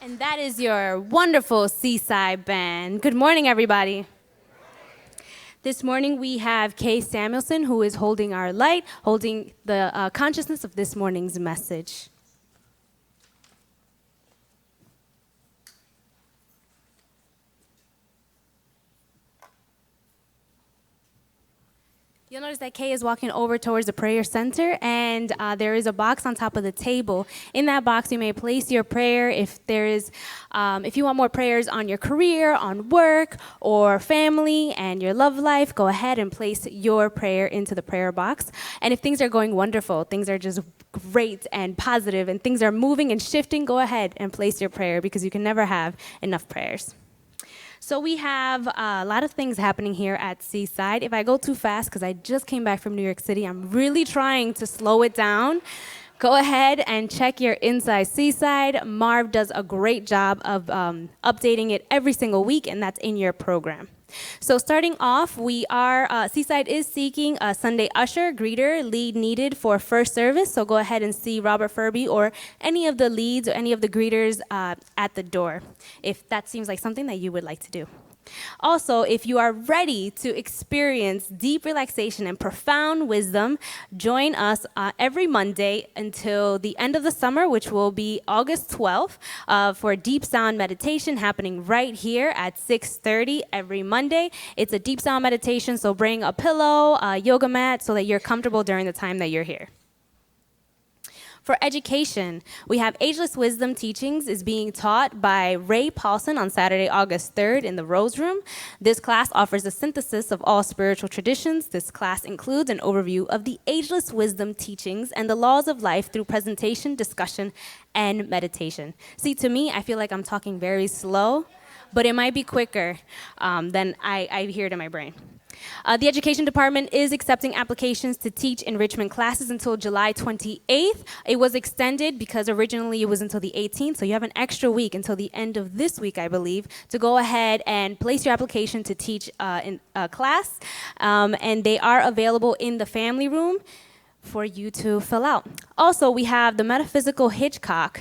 And that is your wonderful Seaside Band. Good morning, everybody. This morning we have Kay Samuelson, who is holding our light, holding the consciousness of this morning's message. You'll notice that Kay is walking over towards the prayer center, and there is a box on top of the table. In that box, you may place your prayer. If you want more prayers on your career, on work, or family, and your love life, go ahead and place your prayer into the prayer box. And if things are going wonderful, things are just great and positive, and things are moving and shifting, go ahead and place your prayer, because you can never have enough prayers. So we have a lot of things happening here at Seaside. If I go too fast, because I just came back from New York City, I'm really trying to slow it down. Go ahead and check your Inside Seaside. Marv does a great job of updating it every single week, and that's in your program. So starting off, Seaside is seeking a Sunday usher, greeter, lead needed for first service. So go ahead and see Robert Furby or any of the leads or any of the greeters at the door, if that seems like something that you would like to do. Also, if you are ready to experience deep relaxation and profound wisdom, join us every Monday until the end of the summer, which will be August 12th, for deep sound meditation happening right here at 6:30 every Monday. It's a deep sound meditation, so bring a pillow, a yoga mat, so that you're comfortable during the time that you're here. For education, we have Ageless Wisdom Teachings is being taught by Ray Paulson on Saturday, August 3rd in the Rose Room. This class offers a synthesis of all spiritual traditions. This class includes an overview of the Ageless Wisdom Teachings and the laws of life through presentation, discussion, and meditation. See, to me, I feel like I'm talking very slow, but it might be quicker than I hear it in my brain. The Education Department is accepting applications to teach enrichment classes until July 28th. It was extended because originally it was until the 18th, so you have an extra week until the end of this week, I believe, to go ahead and place your application to teach in a class, and they are available in the family room for you to fill out. Also, we have the Metaphysical Hitchcock,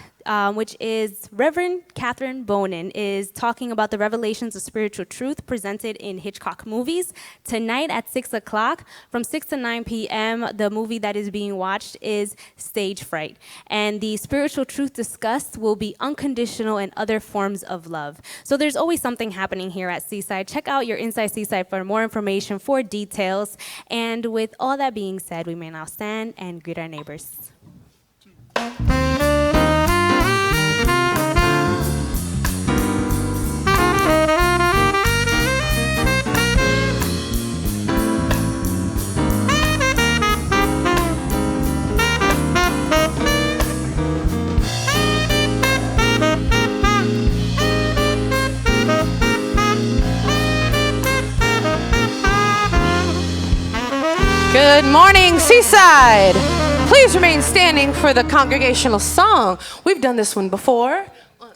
which is Reverend Catherine Bonin is talking about the revelations of spiritual truth presented in Hitchcock movies. Tonight at 6 o'clock, from 6 to 9 p.m., the movie that is being watched is Stage Fright. And the spiritual truth discussed will be unconditional and other forms of love. So there's always something happening here at Seaside. Check out your Inside Seaside for more information, for details. And with all that being said, we may now stand and greet our neighbors. Good morning, Seaside. Please remain standing for the congregational song. We've done this one before.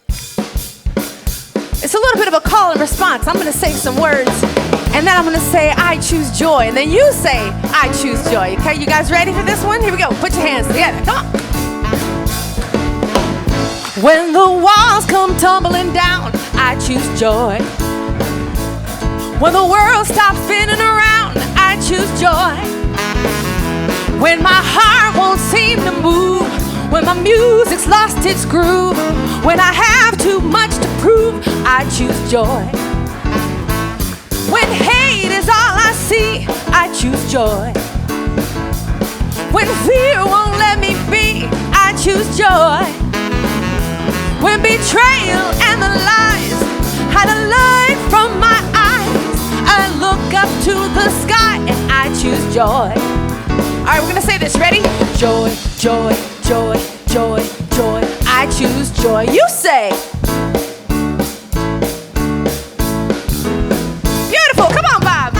It's a little bit of a call and response. I'm going to say some words, and then I'm going to say, I choose joy. And then you say, I choose joy. Okay, you guys ready for this one? Here we go. Put your hands together. Come on. When the walls come tumbling down, I choose joy. When the world stops spinning around, I choose joy. When my heart won't seem to move, when my music's lost its groove, when I have too much to prove, I choose joy. When hate is all I see, I choose joy. When fear won't let me be, I choose joy. When betrayal and the lies hide a light from my eyes, I look up to the sky and I choose joy. All right, we're gonna say this. Ready? Joy, joy, joy, joy, joy. I choose joy. You say. Beautiful. Come on, Bob.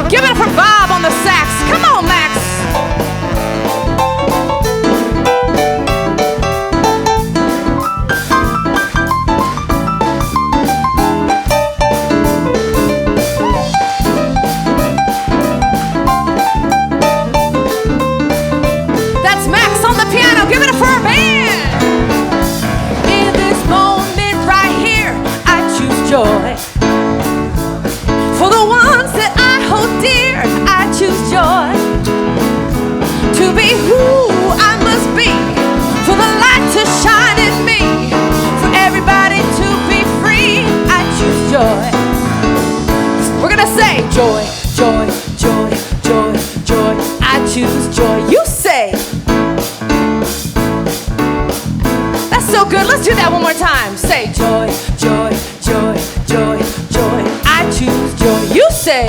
Give it up for Bob on the sax. Come on, Max. Let's do that one more time. Say joy, joy, joy, joy, joy. I choose joy. You say.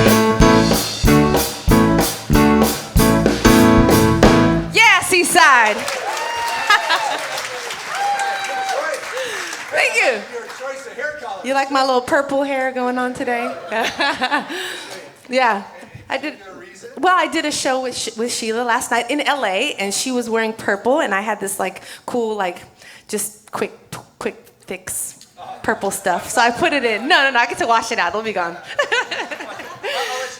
Yeah, Seaside. Thank you. You like my little purple hair going on today? Yeah, I did. Well, I did a show with Sheila last night in LA, and she was wearing purple, and I had this like cool, like just quick fix purple stuff. So I put it in. No, I get to wash it out. It'll be gone. I'll let you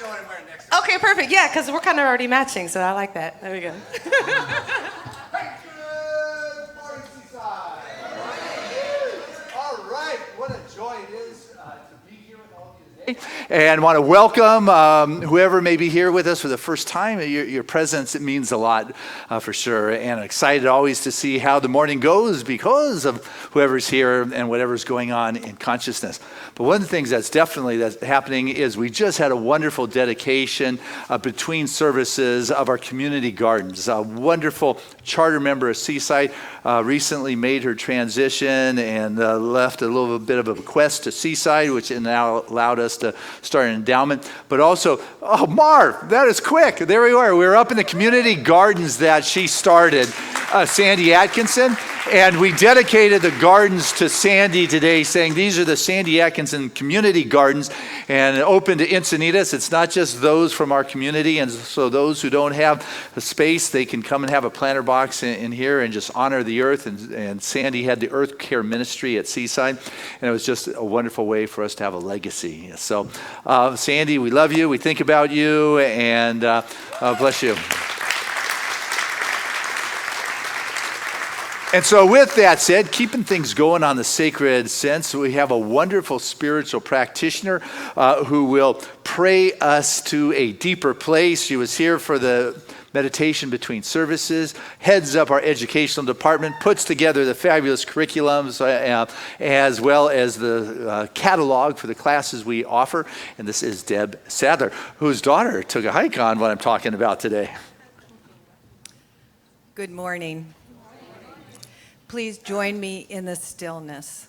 know what I'm wearing next time. Okay, perfect. Yeah, because we're kind of already matching, so I like that. There we go. Good morning, Seaside. All right, what a joy it is to be here with all of you today. And want to welcome whoever may be here with us for the first time. Your presence, it means a lot for sure. And excited always to see how the morning goes because of whoever's here and whatever's going on in consciousness. But one of the things that's happening is we just had a wonderful dedication between services of our community gardens. A wonderful charter member of Seaside recently made her transition and left a little bit of a bequest to Seaside, which now allowed us to start an endowment. But also, oh, Marv, that is quick. There we are. We were up in the community gardens that she started, Sandy Atkinson. And we dedicated the gardens to Sandy today, saying these are the Sandy Atkinson Community Gardens, and open to Encinitas. It's not just those from our community, and so those who don't have a space, they can come and have a planter box in here and just honor the earth. And Sandy had the Earth Care Ministry at Seaside, and it was just a wonderful way for us to have a legacy. So, Sandy, we love you. We think about you, and bless you. And so with that said, keeping things going on the sacred sense, we have a wonderful spiritual practitioner who will pray us to a deeper place. She was here for the meditation between services, heads up our educational department, puts together the fabulous curriculums as well as the catalog for the classes we offer. And this is Deb Sadler, whose daughter took a hike on what I'm talking about today. Good morning. Please join me in the stillness.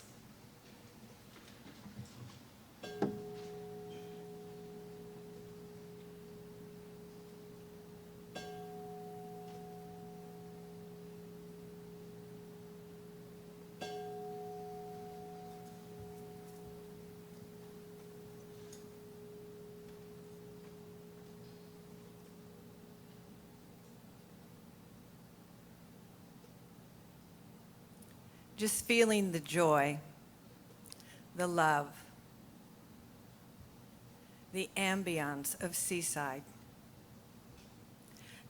Just feeling the joy, the love, the ambience of Seaside.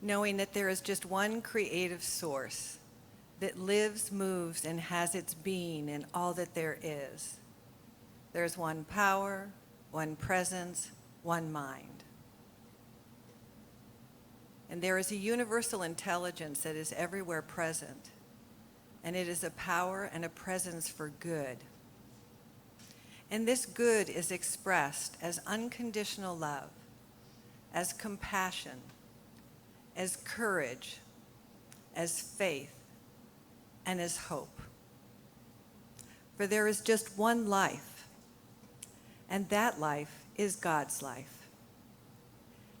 Knowing that there is just one creative source that lives, moves, and has its being in all that there is. There's one power, one presence, one mind. And there is a universal intelligence that is everywhere present. And it is a power and a presence for good. And this good is expressed as unconditional love, as compassion, as courage, as faith, and as hope. For there is just one life, and that life is God's life.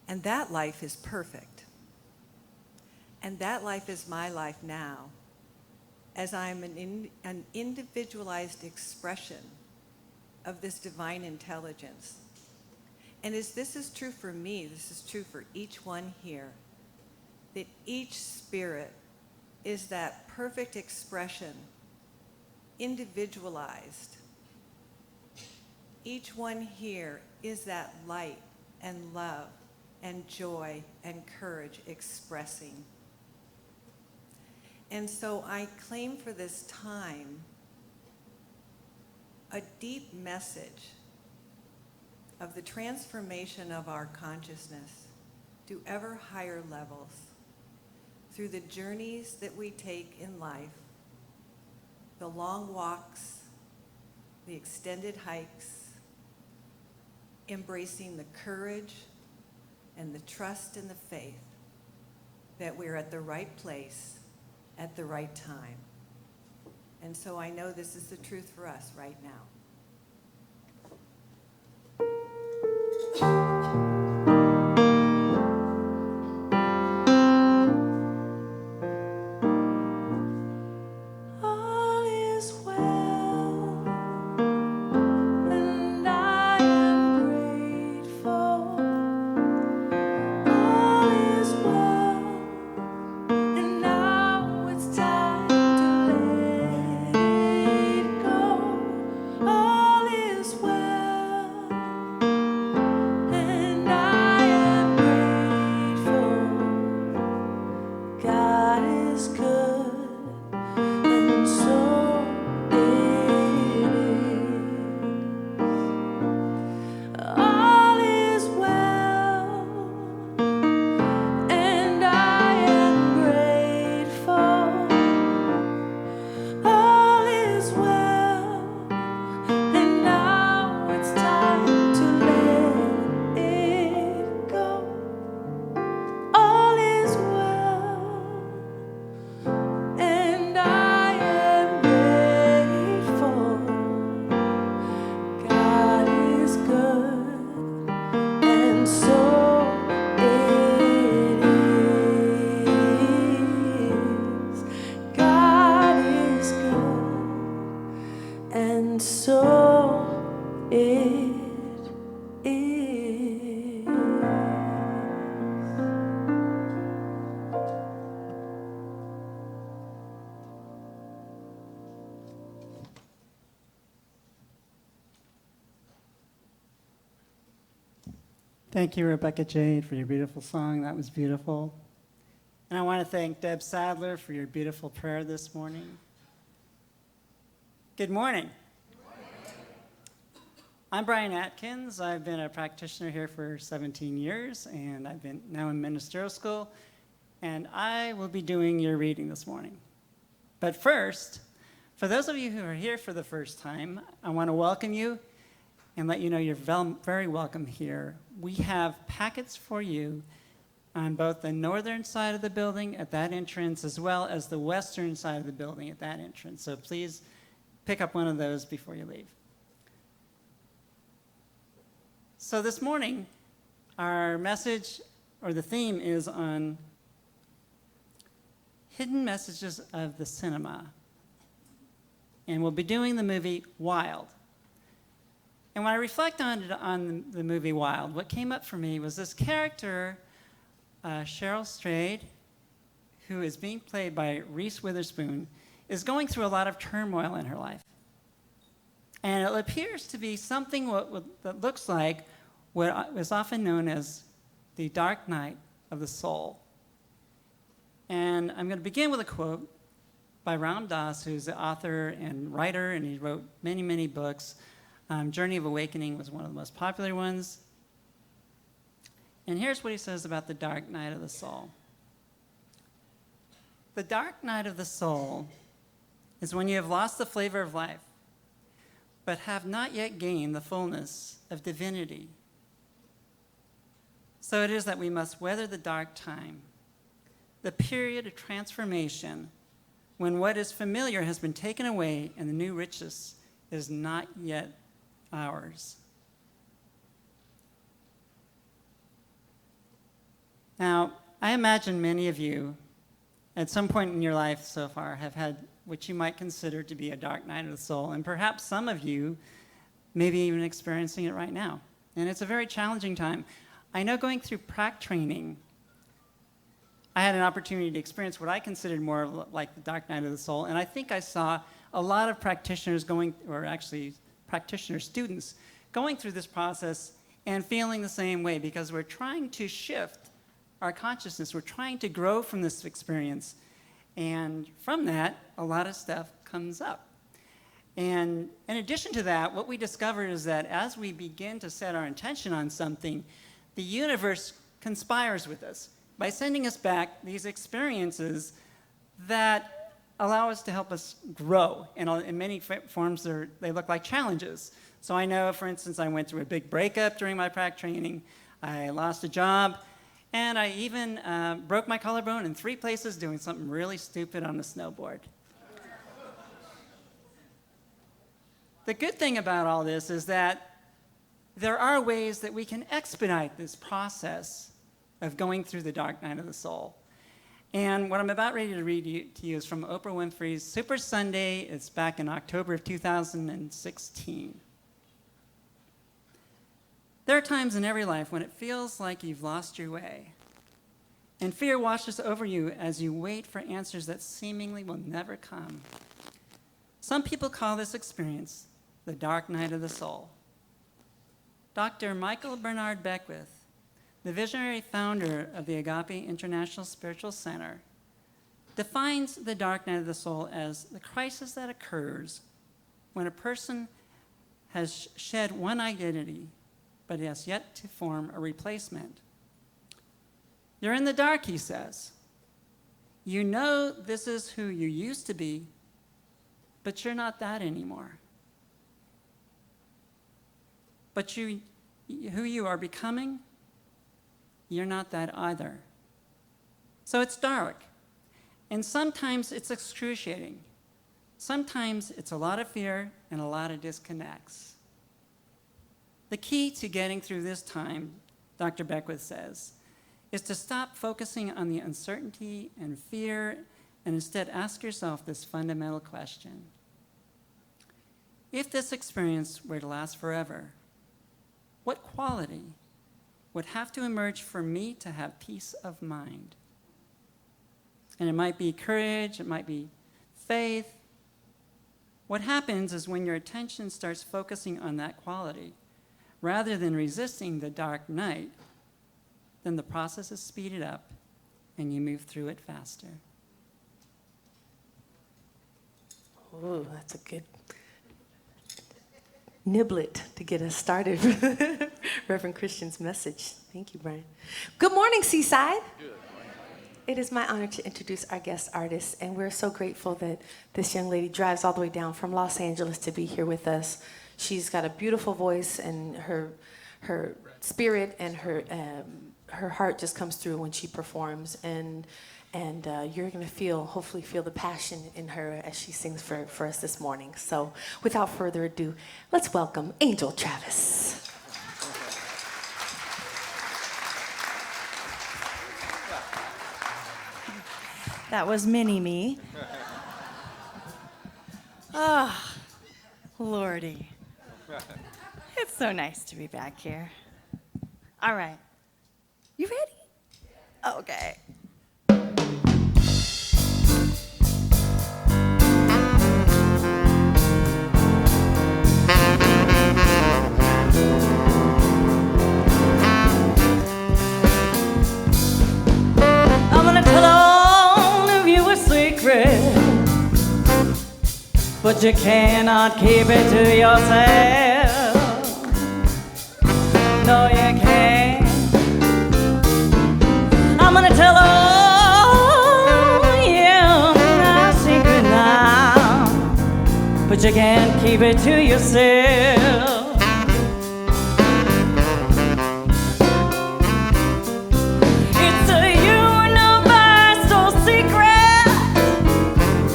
And that life is perfect. And that life is my life now, as I'm an individualized expression of this divine intelligence. And as this is true for me, this is true for each one here, that each spirit is that perfect expression, individualized. Each one here is that light and love and joy and courage expressing. And so I claim for this time a deep message of the transformation of our consciousness to ever higher levels through the journeys that we take in life, the long walks, the extended hikes, embracing the courage and the trust and the faith that we're at the right place at the right time. And so I know this is the truth for us right now. Thank you, Rebecca Jade, for your beautiful song. That was beautiful. And I want to thank Deb Sadler for your beautiful prayer this morning. Good morning. I'm Brian Atkins. I've been a practitioner here for 17 years, and I've been now in ministerial school, and I will be doing your reading this morning. But first, for those of you who are here for the first time, I want to welcome you and let you know you're very welcome here. We have packets for you on both the northern side of the building at that entrance, as well as the western side of the building at that entrance. So please pick up one of those before you leave. So this morning, our message, or the theme, is on hidden messages of the cinema. And we'll be doing the movie Wild. And when I reflect on the movie Wild, what came up for me was this character, Cheryl Strayed, who is being played by Reese Witherspoon, is going through a lot of turmoil in her life. And it appears to be something that looks like what is often known as the dark night of the soul. And I'm going to begin with a quote by Ram Dass, who's the author and writer, and he wrote many, many books. Journey of Awakening was one of the most popular ones. And here's what he says about the dark night of the soul. The dark night of the soul is when you have lost the flavor of life, but have not yet gained the fullness of divinity. So it is that we must weather the dark time, the period of transformation, when what is familiar has been taken away and the new riches is not yet ours. Now, I imagine many of you, at some point in your life so far, have had what you might consider to be a dark night of the soul, and perhaps some of you may be even experiencing it right now. And it's a very challenging time. I know going through prac training, I had an opportunity to experience what I considered more of like the dark night of the soul, and I think I saw a lot of practitioners students going through this process and feeling the same way, because we're trying to shift our consciousness. We're trying to grow from this experience. And from that, a lot of stuff comes up. And in addition to that, what we discovered is that as we begin to set our intention on something, the universe conspires with us by sending us back these experiences that allow us to help us grow. And in many forms, they look like challenges. So I know, for instance, I went through a big breakup during my prac training. I lost a job. And I even broke my collarbone in 3 places doing something really stupid on the snowboard. The good thing about all this is that there are ways that we can expedite this process of going through the dark night of the soul. And what I'm about ready to read to you is from Oprah Winfrey's Super Sunday. It's back in October of 2016. There are times in every life when it feels like you've lost your way, and fear washes over you as you wait for answers that seemingly will never come. Some people call this experience the dark night of the soul. Dr. Michael Bernard Beckwith, the visionary founder of the Agape International Spiritual Center, defines the dark night of the soul as the crisis that occurs when a person has shed one identity but has yet to form a replacement. You're in the dark, he says. You know this is who you used to be, but you're not that anymore. But who you are becoming, you're not that either. So it's dark, and sometimes it's excruciating. Sometimes it's a lot of fear and a lot of disconnects. The key to getting through this time, Dr. Beckwith says, is to stop focusing on the uncertainty and fear and instead ask yourself this fundamental question. If this experience were to last forever, what quality would have to emerge for me to have peace of mind? And it might be courage, it might be faith. What happens is when your attention starts focusing on that quality, rather than resisting the dark night, then the process is speeded up and you move through it faster. Ooh, that's a good niblet to get us started. Reverend Christian's message. Thank you, Brian. Good morning, Seaside. Good morning. It is my honor to introduce our guest artist, and we're so grateful that this young lady drives all the way down from Los Angeles to be here with us. She's got a beautiful voice, and her spirit and her heart just comes through when she performs, and you're going to hopefully feel the passion in her as she sings for us this morning. So without further ado, let's welcome Angel Chavez. That was mini-me. Oh, Lordy. It's so nice to be back here. All right. You ready? Okay. I'm gonna tell all of you a secret, but you cannot keep it to yourself. No, you can't. I'm gonna tell all you my secret now, but you can't keep it to yourself. It's a universal secret.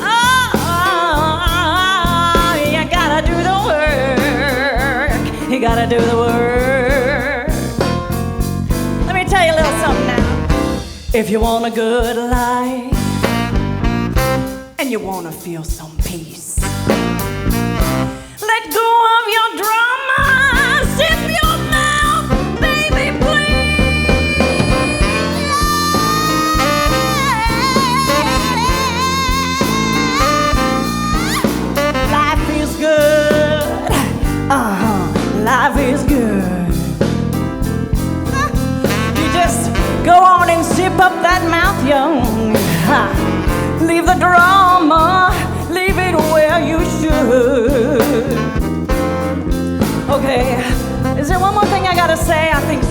Oh, you gotta do the work. You gotta do the work. Let me tell you a little something now. If you want a good life and you want to feel some peace, let go of your drama, zip your mouth, baby, please. Life is good. Life is good. Go on and zip up that mouth, young. Leave the drama, leave it where you should. Okay, is there one more thing I gotta say? I think so.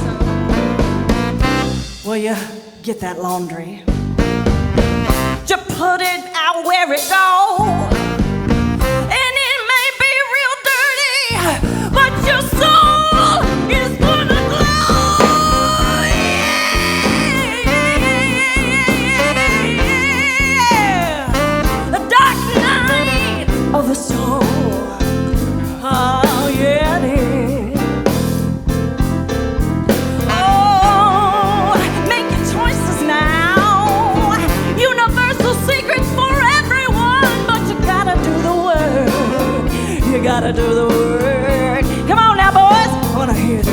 Will you get that laundry? You put it out where it goes. And it may be real dirty, but your soul is gonna glow. Of the soul. gotta do the work. Come on now, boys, I wanna hear this.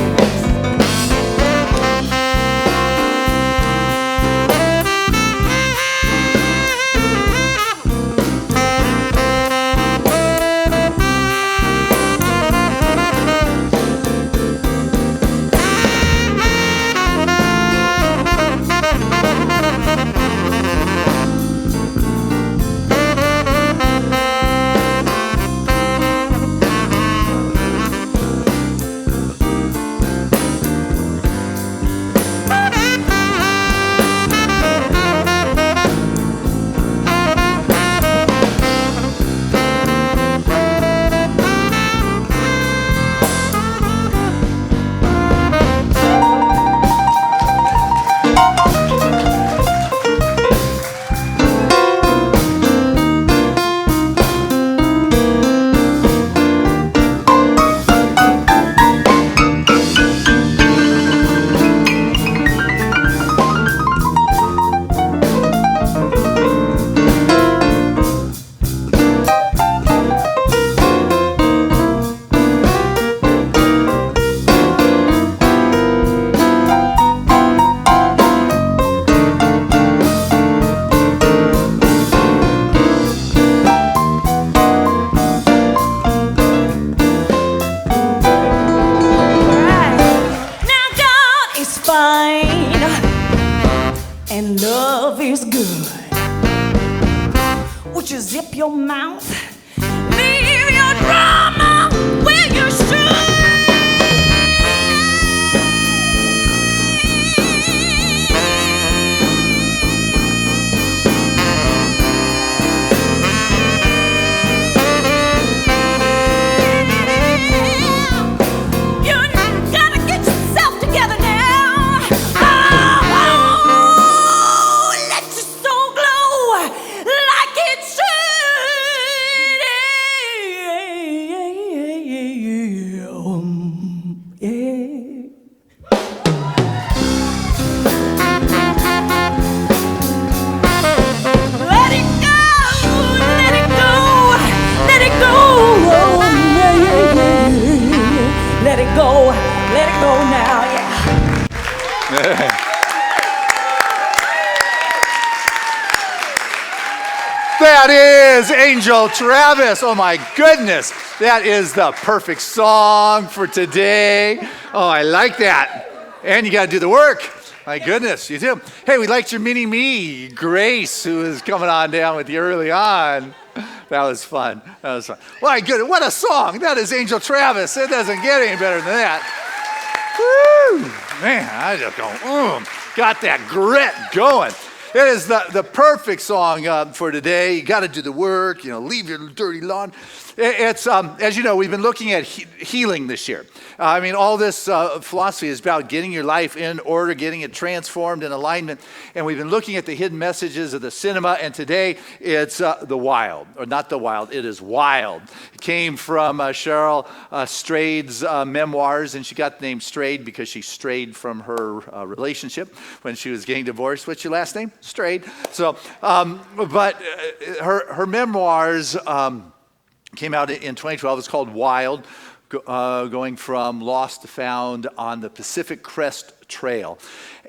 And love is good. Would you zip your mouth? Leave your drama where you should. That is Angel Travis. Oh my goodness. That is the perfect song for today. Oh, I like that. And you got to do the work. My goodness, you do. Hey, we liked your mini-me, Grace, who is coming on down with you early on. That was fun. That was fun. My goodness, what a song. That is Angel Travis. It doesn't get any better than that. Woo! Man, I just go, got that grit going. It is the perfect song for today. You got to do the work, leave your dirty lawn. It's, as you know, we've been looking at healing this year. All this philosophy is about getting your life in order, getting it transformed in alignment. And we've been looking at the hidden messages of the cinema. And today it's the wild, or not the wild, it is wild. It came from Cheryl Strayed's Memoirs, and she got the name Strayed because she strayed from her relationship when she was getting divorced. What's your last name? Strayed. So, but her memoirs came out in 2012. It's called Wild, going from lost to found on the Pacific Crest Trail.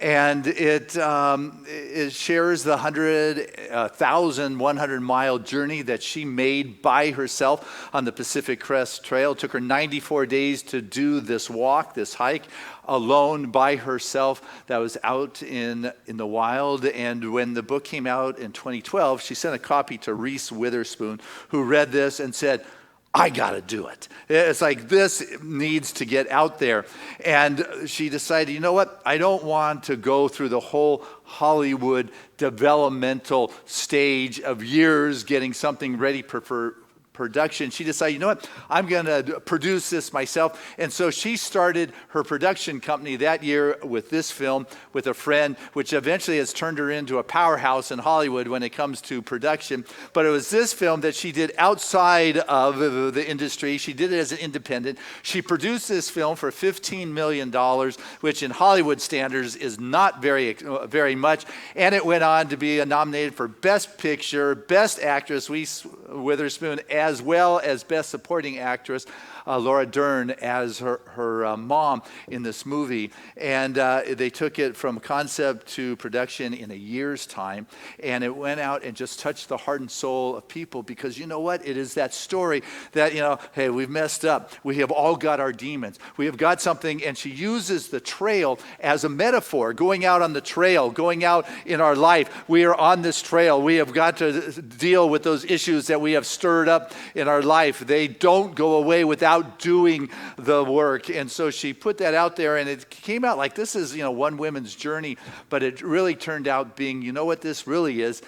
And it shares the 1,100-mile journey that she made by herself on the Pacific Crest Trail. It took her 94 days to do this walk, this hike, alone by herself. That was out in the wild. And when the book came out in 2012, she sent a copy to Reese Witherspoon, who read this and said, I got to do it. It's like, this needs to get out there. And she decided, you know what? I don't want to go through the whole Hollywood developmental stage of years getting something ready for production. She decided, you know what? I'm going to produce this myself. And so she started her production company that year with this film with a friend, which eventually has turned her into a powerhouse in Hollywood when it comes to production. But it was this film that she did outside of the industry. She did it as an independent. She produced this film for $15 million, which in Hollywood standards is not very much. And it went on to be nominated for Best Picture, Best Actress. Reese Witherspoon as as well as Best Supporting Actress, Laura Dern as her mom in this movie. And they took it from concept to production in a year's time. And it went out and just touched the heart and soul of people, because you know what? It is that story that, hey, we've messed up. We have all got our demons. We have got something. And she uses the trail as a metaphor, going out on the trail, going out in our life. We are on this trail. We have got to deal with those issues that we have stirred up in our life. They don't go away without doing the work. And so she put that out there, and it came out like this is, one woman's journey, but it really turned out being, what this really is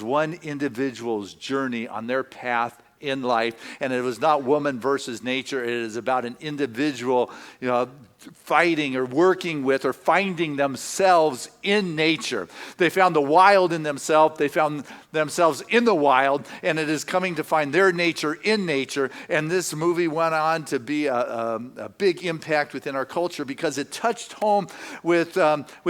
one individual's journey on their path in life. And it was not woman versus nature. It is about an individual, fighting or working with or finding themselves in nature. They found the wild in themselves. They found themselves in the wild, and it is coming to find their nature in nature. And this movie went on to be a big impact within our culture, because it touched home with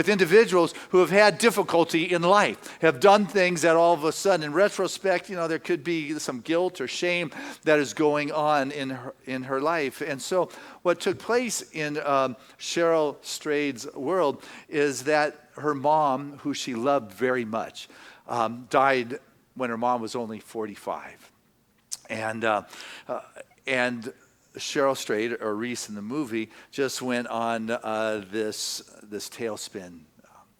individuals who have had difficulty in life, have done things that all of a sudden, in retrospect, there could be some guilt or shame that is going on in her life. And so what took place in Cheryl Strayed's world is that her mom, who she loved very much, died when her mom was only 45. And Cheryl Strayed, or Reese in the movie, just went on this tailspin.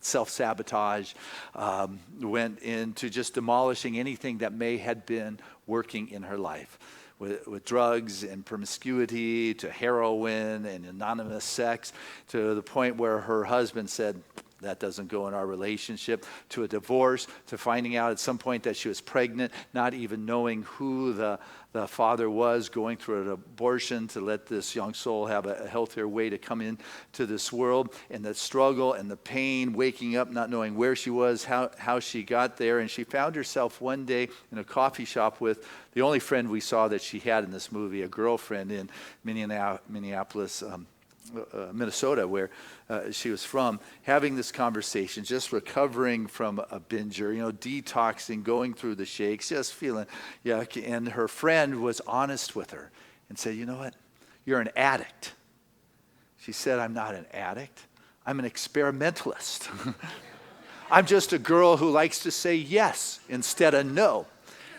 Self-sabotage, went into just demolishing anything that may had been working in her life. With drugs and promiscuity, to heroin and anonymous sex, to the point where her husband said, that doesn't go in our relationship, to a divorce, to finding out at some point that she was pregnant, not even knowing who the father was, going through an abortion to let this young soul have a healthier way to come into this world, and the struggle and the pain, waking up, not knowing where she was, how she got there. And she found herself one day in a coffee shop with the only friend we saw that she had in this movie, a girlfriend in Minneapolis, Minnesota, where she was from, having this conversation, just recovering from a binger, detoxing, going through the shakes, just feeling yuck. And her friend was honest with her and said, you know what? You're an addict. She said, I'm not an addict. I'm an experimentalist. I'm just a girl who likes to say yes instead of no.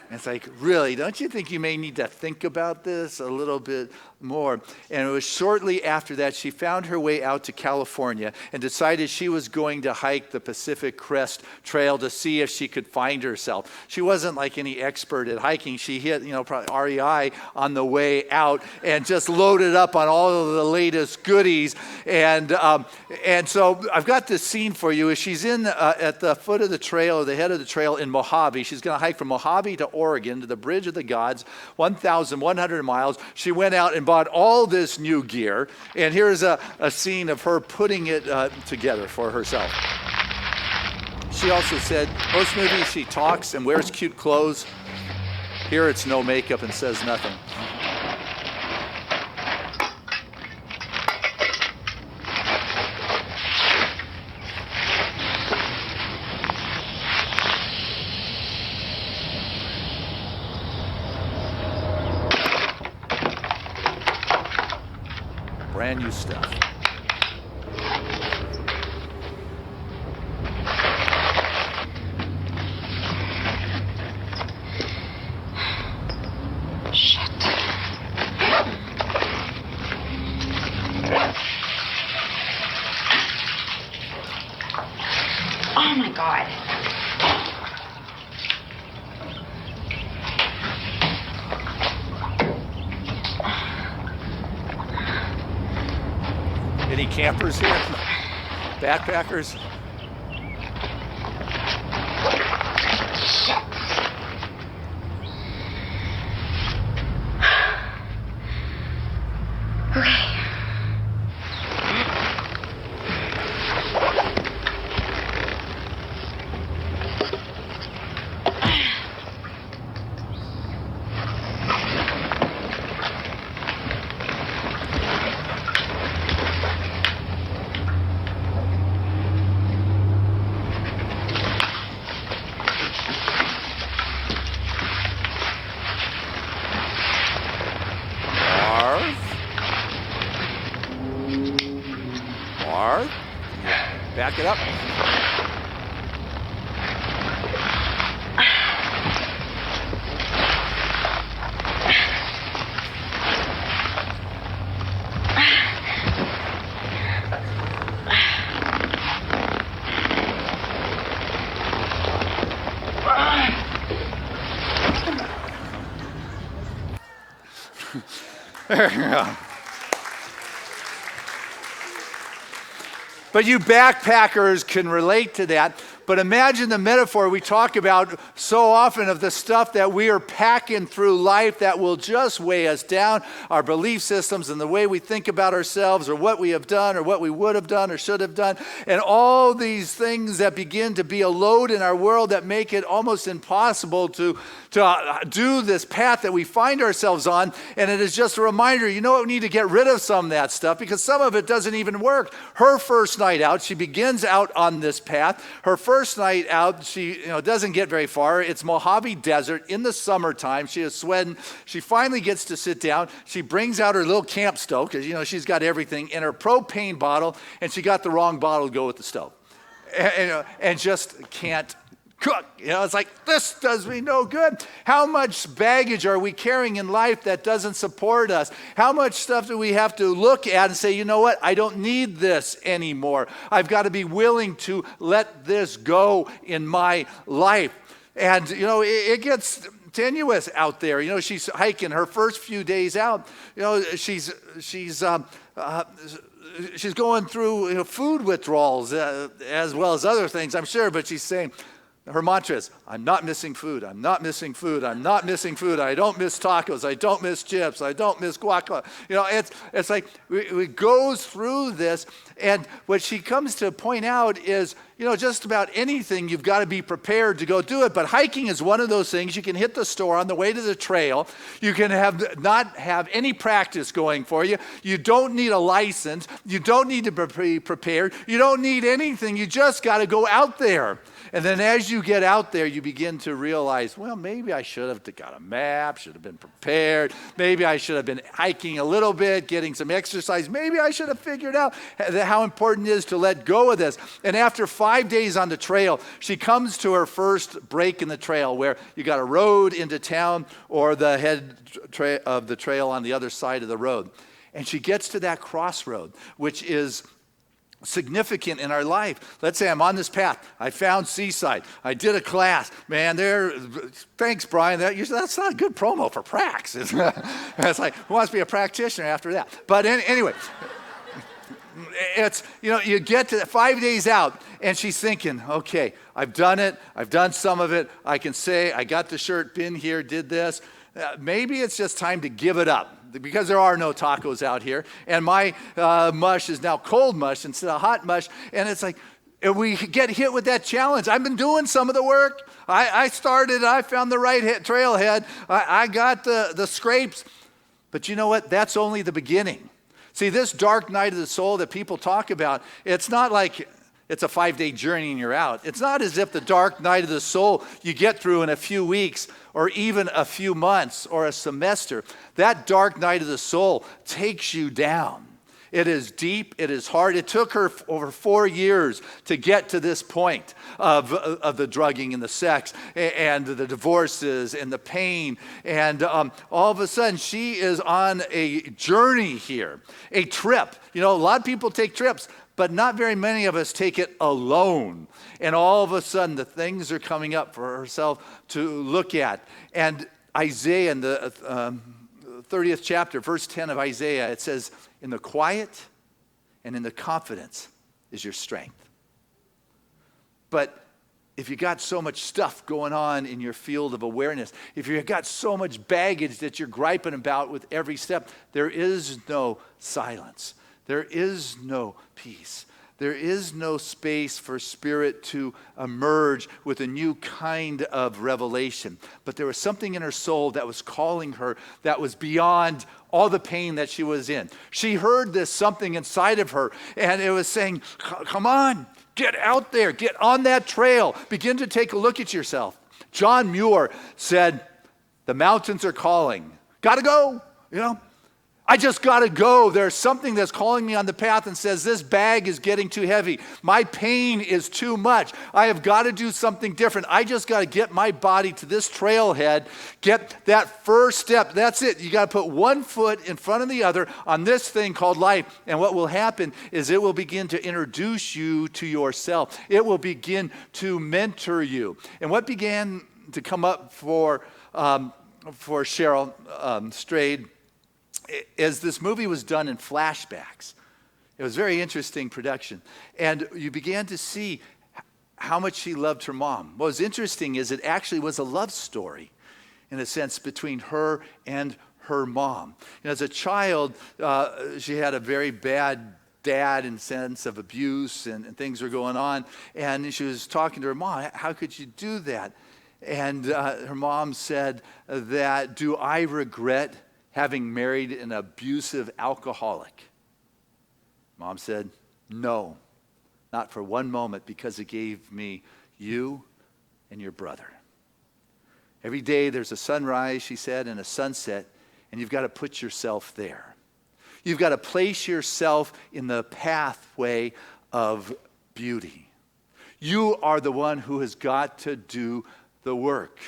And it's like, really, don't you think you may need to think about this a little bit more? And it was shortly after that she found her way out to California and decided she was going to hike the Pacific Crest Trail to see if she could find herself. She wasn't like any expert at hiking. She hit, probably REI on the way out and just loaded up on all of the latest goodies. And so I've got this scene for you. She's in at the foot of the trail, or the head of the trail in Mojave. She's going to hike from Mojave to Oregon to the Bridge of the Gods, 1,100 miles. She went out and bought all this new gear, and here's a scene of her putting it together for herself. She also said, most movies she talks and wears cute clothes. Here it's no makeup and says nothing. Brand new stuff. Shit. Oh my God. Any campers here? Backpackers? back it up. There you go. But you backpackers can relate to that. But imagine the metaphor we talk about so often of the stuff that we are packing through life that will just weigh us down, our belief systems and the way we think about ourselves or what we have done or what we would have done or should have done. And all these things that begin to be a load in our world that make it almost impossible to do this path that we find ourselves on. And it is just a reminder, you know what, we need to get rid of some of that stuff because some of it doesn't even work. Her first night out, she begins out on this path. Her first night out, she doesn't get very far. It's Mojave Desert in the summertime. She is sweating. She finally gets to sit down. She brings out her little camp stove because, she's got everything in her propane bottle, and she got the wrong bottle to go with the stove. And just can't cook. It's like, this does me no good. How much baggage are we carrying in life that doesn't support us? How much stuff do we have to look at and say, you know what, I don't need this anymore. I've got to be willing to let this go in my life. And, it gets tenuous out there. She's hiking her first few days out. She's going through food withdrawals as well as other things, I'm sure, but she's saying, her mantra is, I'm not missing food. I'm not missing food. I'm not missing food. I don't miss tacos. I don't miss chips. I don't miss guacamole. It's like we go through this, and what she comes to point out is, just about anything, you've got to be prepared to go do it. But hiking is one of those things. You can hit the store on the way to the trail. You can not have any practice going for you. You don't need a license. You don't need to be prepared. You don't need anything. You just got to go out there. And then as you get out there, you begin to realize, well, maybe I should have got a map, should have been prepared. Maybe I should have been hiking a little bit, getting some exercise. Maybe I should have figured out how important it is to let go of this. And after 5 days on the trail, she comes to her first break in the trail where you got a road into town or the head of the trail on the other side of the road. And she gets to that crossroad, which is significant in our life. Let's say I'm on this path. I found Seaside. I did a class. Man, thanks, Brian. That's not a good promo for Prax. It's like, who wants to be a practitioner after that? But anyway, it's, you get to 5 days out, and she's thinking, okay, I've done it. I've done some of it. I can say, I got the shirt, been here, did this. Maybe it's just time to give it up. Because there are no tacos out here, and my mush is now cold mush instead of hot mush, and it's like we get hit with that challenge. I've been doing some of the work. I started. I found the right trailhead. I got the scrapes, but you know what? That's only the beginning. See, this dark night of the soul that people talk about, it's not like it's a 5-day journey and you're out. It's not as if the dark night of the soul you get through in a few weeks or even a few months or a semester. That dark night of the soul takes you down. It is deep. It is hard. It took her over 4 years to get to this point of the drugging and the sex and the divorces and the pain. And all of a sudden, she is on a journey here, a trip. A lot of people take trips, but not very many of us take it alone. And all of a sudden, the things are coming up for herself to look at. And Isaiah, in the 30th chapter, verse 10 of Isaiah, it says, in the quiet and in the confidence is your strength. But if you got so much stuff going on in your field of awareness, if you've got so much baggage that you're griping about with every step, there is no silence. There is no peace. There is no space for spirit to emerge with a new kind of revelation. But there was something in her soul that was calling her that was beyond all the pain that she was in. She heard this something inside of her, and it was saying, come on, get out there, get on that trail, begin to take a look at yourself. John Muir said, the mountains are calling. Gotta go, I just got to go. There's something that's calling me on the path and says, this bag is getting too heavy. My pain is too much. I have got to do something different. I just got to get my body to this trailhead, get that first step. That's it. You got to put one foot in front of the other on this thing called life. And what will happen is it will begin to introduce you to yourself. It will begin to mentor you. And what began to come up for Cheryl Strayed, as this movie was done in flashbacks. It was very interesting production. And you began to see how much she loved her mom. What was interesting is it actually was a love story, in a sense, between her and her mom. As a child, she had a very bad dad in sense of abuse and things were going on. And she was talking to her mom, how could you do that? And her mom said that, do I regret having married an abusive alcoholic? Mom said, no, not for one moment, because it gave me you and your brother. Every day there's a sunrise, she said, and a sunset, and you've got to put yourself there. You've got to place yourself in the pathway of beauty. You are the one who has got to do the work.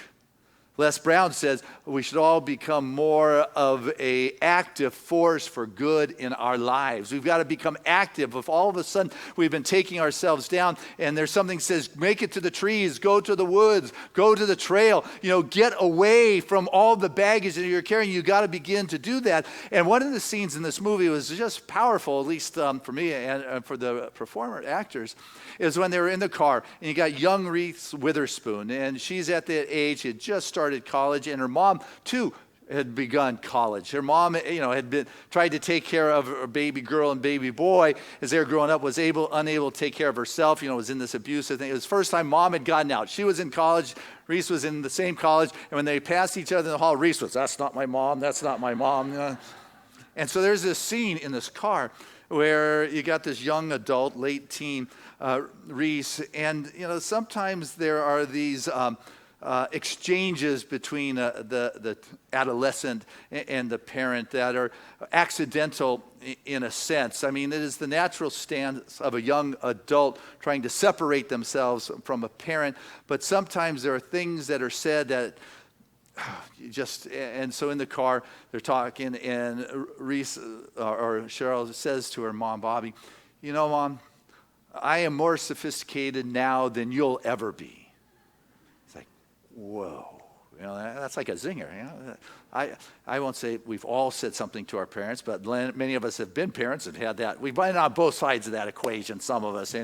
Les Brown says we should all become more of an active force for good in our lives. We've got to become active. If all of a sudden we've been taking ourselves down and there's something that says, make it to the trees, go to the woods, go to the trail, get away from all the baggage that you're carrying. You've got to begin to do that. And one of the scenes in this movie was just powerful, at least for me and for the performer actors, is when they were in the car and you got young Reese Witherspoon, and she's at that age, she had just started college, and her mom too had begun college. Her mom, had tried to take care of her baby girl and baby boy as they were growing up, was unable to take care of herself, was in this abusive thing. It was the first time mom had gotten out. She was in college, Reese was in the same college, and when they passed each other in the hall, Reese was, that's not my mom, that's not my mom. And so there's this scene in this car where you got this young adult, late teen Reese, and sometimes there are these exchanges between the adolescent and the parent that are accidental in a sense. I mean, it is the natural stance of a young adult trying to separate themselves from a parent, but sometimes there are things that are said that and so in the car they're talking, and Reese or Cheryl says to her mom, Bobby, Mom, I am more sophisticated now than you'll ever be. It's like, whoa, that's like a zinger. I won't say we've all said something to our parents, but many of us have been parents and had that. We've been on both sides of that equation, some of us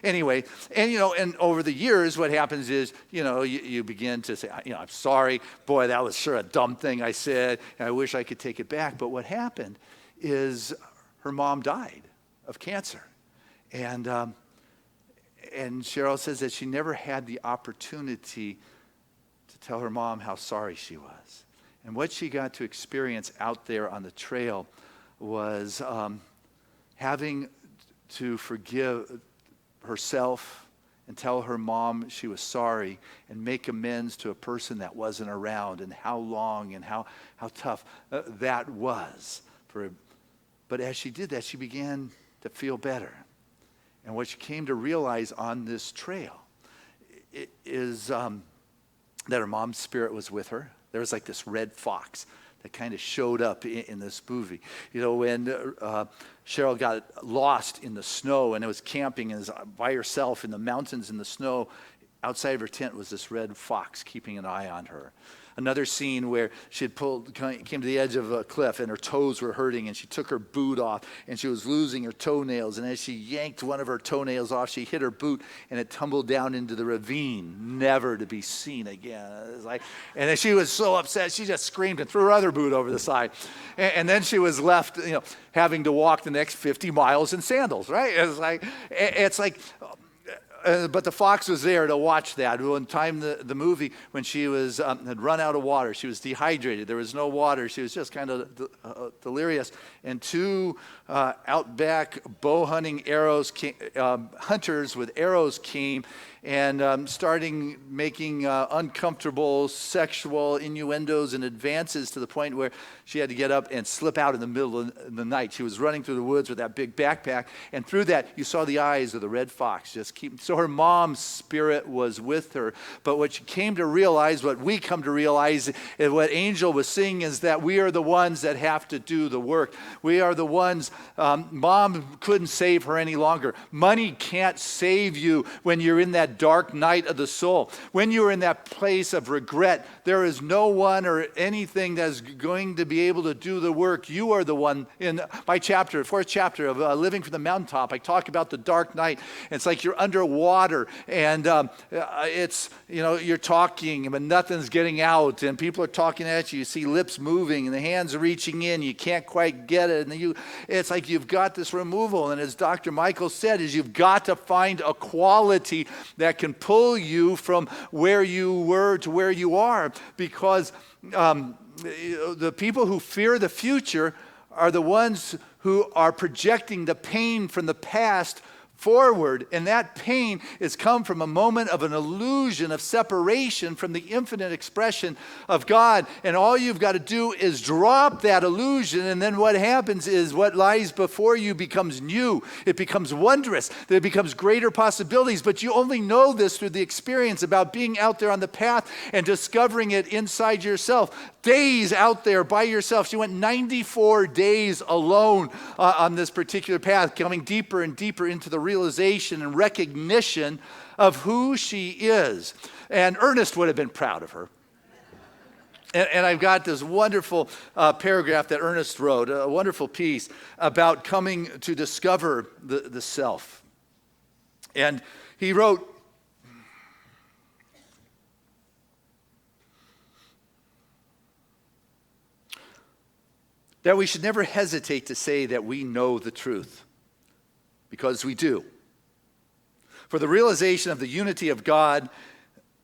anyway. And and over the years, what happens is, you begin to say, I'm sorry, boy, that was sure a dumb thing I said, and I wish I could take it back. But what happened is her mom died of cancer. And Cheryl says that she never had the opportunity to tell her mom how sorry she was. And what she got to experience out there on the trail was having to forgive herself and tell her mom she was sorry and make amends to a person that wasn't around, and how long and how tough that was. But as she did that, she began to feel better. And what she came to realize on this trail is that her mom's spirit was with her. There was like this red fox that kind of showed up in this movie. When Cheryl got lost in the snow and it was camping and was by herself in the mountains in the snow, outside of her tent was this red fox keeping an eye on her. Another scene where she had came to the edge of a cliff and her toes were hurting, and she took her boot off and she was losing her toenails, and as she yanked one of her toenails off, she hit her boot and it tumbled down into the ravine, never to be seen again. And then she was so upset, she just screamed and threw her other boot over the side. And then she was left, having to walk the next 50 miles in sandals, right? It's like but the fox was there to watch that. One time the movie, when she was had run out of water, she was dehydrated. There was no water. She was just kind of delirious. And two outback bow hunting hunters with arrows came and starting making uncomfortable sexual innuendos and advances to the point where she had to get up and slip out in the middle of the night. She was running through the woods with that big backpack, and through that you saw the eyes of the red fox just keep. So her mom's spirit was with her, but what she came to realize, what we come to realize, and what Angel was seeing, is that we are the ones that have to do the work. We are the ones. Mom couldn't save her any longer. Money can't save you when you're in that dark night of the soul. When you're in that place of regret, there is no one or anything that's going to be able to do the work. You are the one. In my chapter, fourth chapter of Living from the Mountaintop, I talk about the dark night. It's like you're underwater, and it's, you're talking, but nothing's getting out, and people are talking at you. You see lips moving, and the hands are reaching in. You can't quite get it, and it's like you've got this removal. And as Dr. Michael said, is you've got to find a quality that can pull you from where you were to where you are, because the people who fear the future are the ones who are projecting the pain from the past forward, and that pain has come from a moment of an illusion of separation from the infinite expression of God. And all you've got to do is drop that illusion, and then what happens is what lies before you becomes new. It becomes wondrous. There becomes greater possibilities, but you only know this through the experience about being out there on the path and discovering it inside yourself. Days out there by yourself. She went 94 days alone on this particular path, coming deeper and deeper into the realization and recognition of who she is. And Ernest would have been proud of her. And I've got this wonderful paragraph that Ernest wrote, a wonderful piece about coming to discover the self. And he wrote, that we should never hesitate to say that we know the truth, because we do. For the realization of the unity of God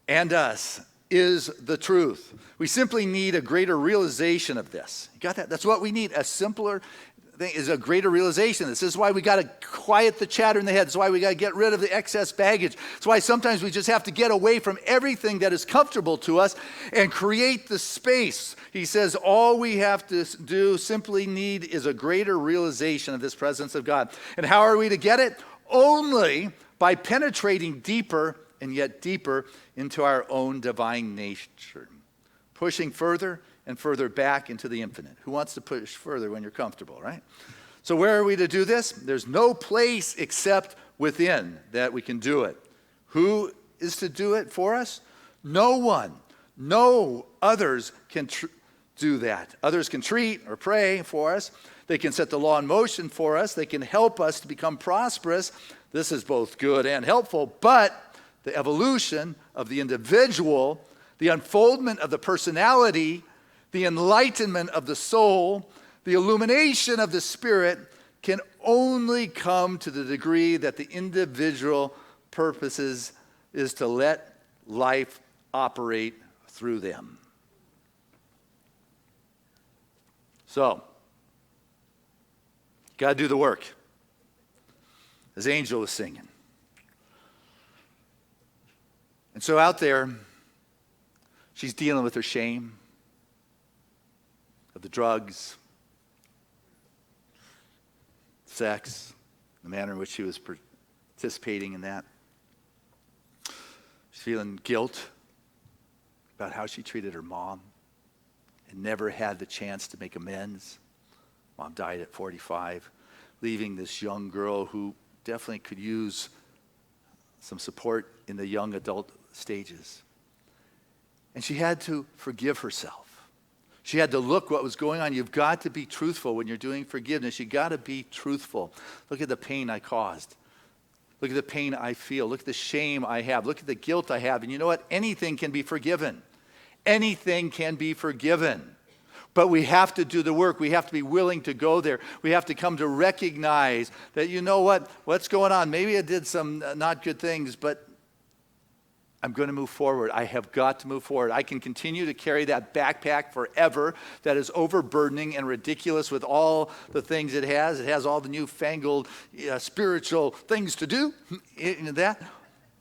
and us is the truth. We simply need a greater realization of this. You got that? That's what we need. A simpler thing is a greater realization. This is why we got to quiet the chatter in the head. This is why we got to get rid of the excess baggage. It's why sometimes we just have to get away from everything that is comfortable to us and create the space. He says all we have to do, simply need, is a greater realization of this presence of God. And how are we to get it? Only by penetrating deeper and yet deeper into our own divine nature, pushing further and further back into the infinite. Who wants to push further when you're comfortable, right? So where are we to do this? There's no place except within that we can do it. Who is to do it for us? No one. No others can do that. Others can treat or pray for us. They can set the law in motion for us. They can help us to become prosperous. This is both good and helpful, but the evolution of the individual, the unfoldment of the personality, the enlightenment of the soul, the illumination of the spirit can only come to the degree that the individual purposes is to let life operate through them. So, got to do the work, as Angel was singing. And so out there, she's dealing with her shame of the drugs, sex, the manner in which she was participating in that. She's feeling guilt about how she treated her mom and never had the chance to make amends. Mom died at 45, leaving this young girl who definitely could use some support in the young adult stages. And she had to forgive herself. She had to look what was going on. You've got to be truthful when you're doing forgiveness. You've got to be truthful. Look at the pain I caused. Look at the pain I feel. Look at the shame I have. Look at the guilt I have. And you know what? Anything can be forgiven. Anything can be forgiven. But we have to do the work. We have to be willing to go there. We have to come to recognize that, you know what? What's going on? Maybe I did some not good things, but I'm going to move forward. I have got to move forward. I can continue to carry that backpack forever that is overburdening and ridiculous with all the things it has. It has all the newfangled spiritual things to do in that.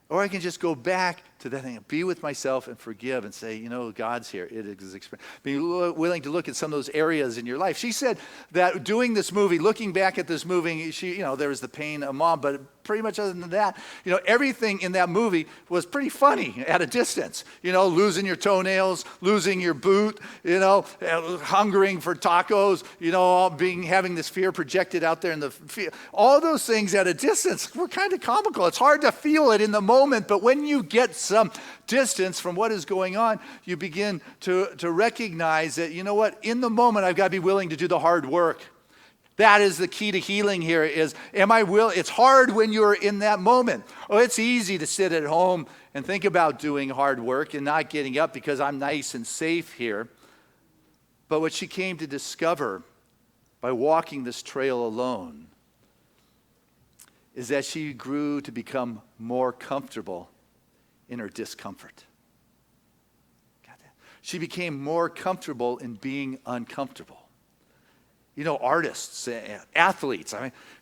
Or I can just go back to that thing, be with myself and forgive and say, God's here. It is be willing to look at some of those areas in your life. She said that doing this movie, looking back at this movie, there was the pain of mom, but pretty much other than that, everything in that movie was pretty funny at a distance. Losing your toenails, losing your boot, hungering for tacos, having this fear projected out there in the field. All those things at a distance were kind of comical. It's hard to feel it in the moment, but when you get some distance from what is going on, you begin to recognize that, in the moment, I've got to be willing to do the hard work. That is the key to healing here is, it's hard when you're in that moment. Oh, it's easy to sit at home and think about doing hard work and not getting up because I'm nice and safe here. But what she came to discover by walking this trail alone is that she grew to become more comfortable in her discomfort. Got that? She became more comfortable in being uncomfortable. Artists, athletes,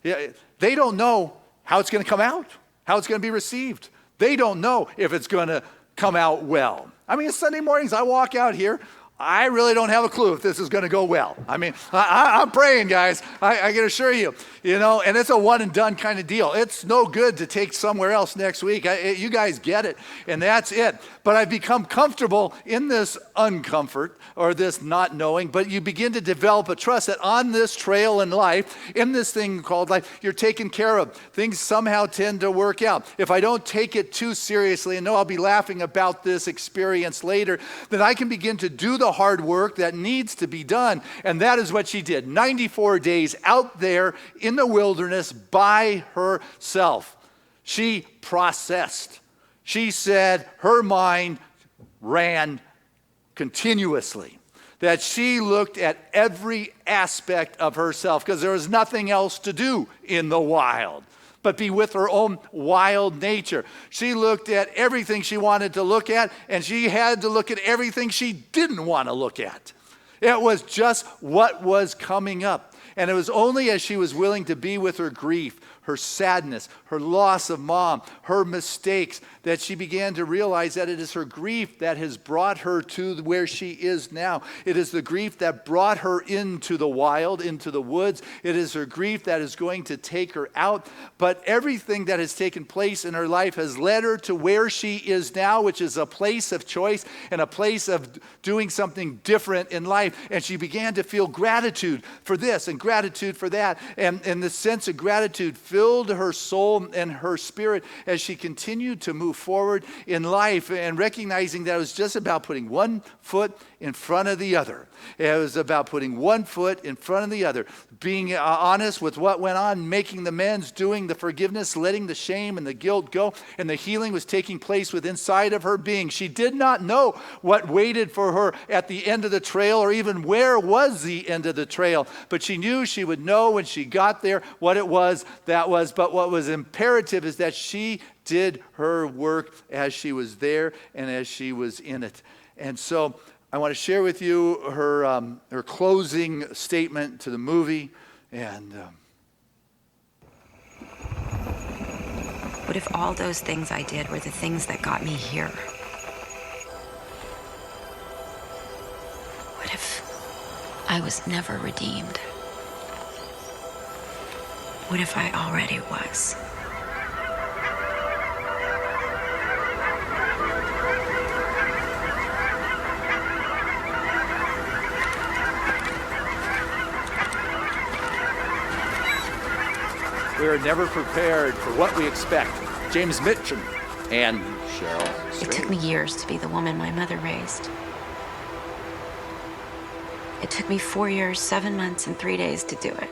they don't know how it's going to come out, how it's going to be received. They don't know if it's going to come out well. Sunday mornings, I walk out here, I really don't have a clue if this is going to go well. I'm praying, guys. I can assure you, and it's a one and done kind of deal. It's no good to take somewhere else next week. You guys get it, and that's it. But I've become comfortable in this uncomfort or this not knowing, but you begin to develop a trust that on this trail in life, in this thing called life, you're taken care of. Things somehow tend to work out. If I don't take it too seriously and know I'll be laughing about this experience later, then I can begin to do the hard work that needs to be done. And that is what she did. 94 days out there in the wilderness by herself. She processed. She said her mind ran continuously. That she looked at every aspect of herself because there was nothing else to do in the wild but be with her own wild nature. She looked at everything she wanted to look at, and she had to look at everything she didn't want to look at. It was just what was coming up. And it was only as she was willing to be with her grief, her sadness, her loss of mom, her mistakes, that she began to realize that it is her grief that has brought her to where she is now. It is the grief that brought her into the wild, into the woods. It is her grief that is going to take her out. But everything that has taken place in her life has led her to where she is now, which is a place of choice and a place of doing something different in life. And she began to feel gratitude for this and gratitude for that. And the sense of gratitude filled her soul and her spirit as she continued to move forward in life and recognizing that it was just about putting one foot in front of the other. It was about putting one foot in front of the other, being honest with what went on, making the amends, doing the forgiveness, letting the shame and the guilt go, and the healing was taking place within inside of her being. She did not know what waited for her at the end of the trail or even where was the end of the trail, but she knew she would know when she got there what it was that was. But what was imperative is that she did her work as she was there and as she was in it. And so I want to share with you her closing statement to the movie. And What if all those things I did were the things that got me here? What if I was never redeemed? What if I already was? we are never prepared for what we expect. James Mitchum and Cheryl. It took me years to be the woman my mother raised. It took me 4 years, 7 months, and 3 days to do it.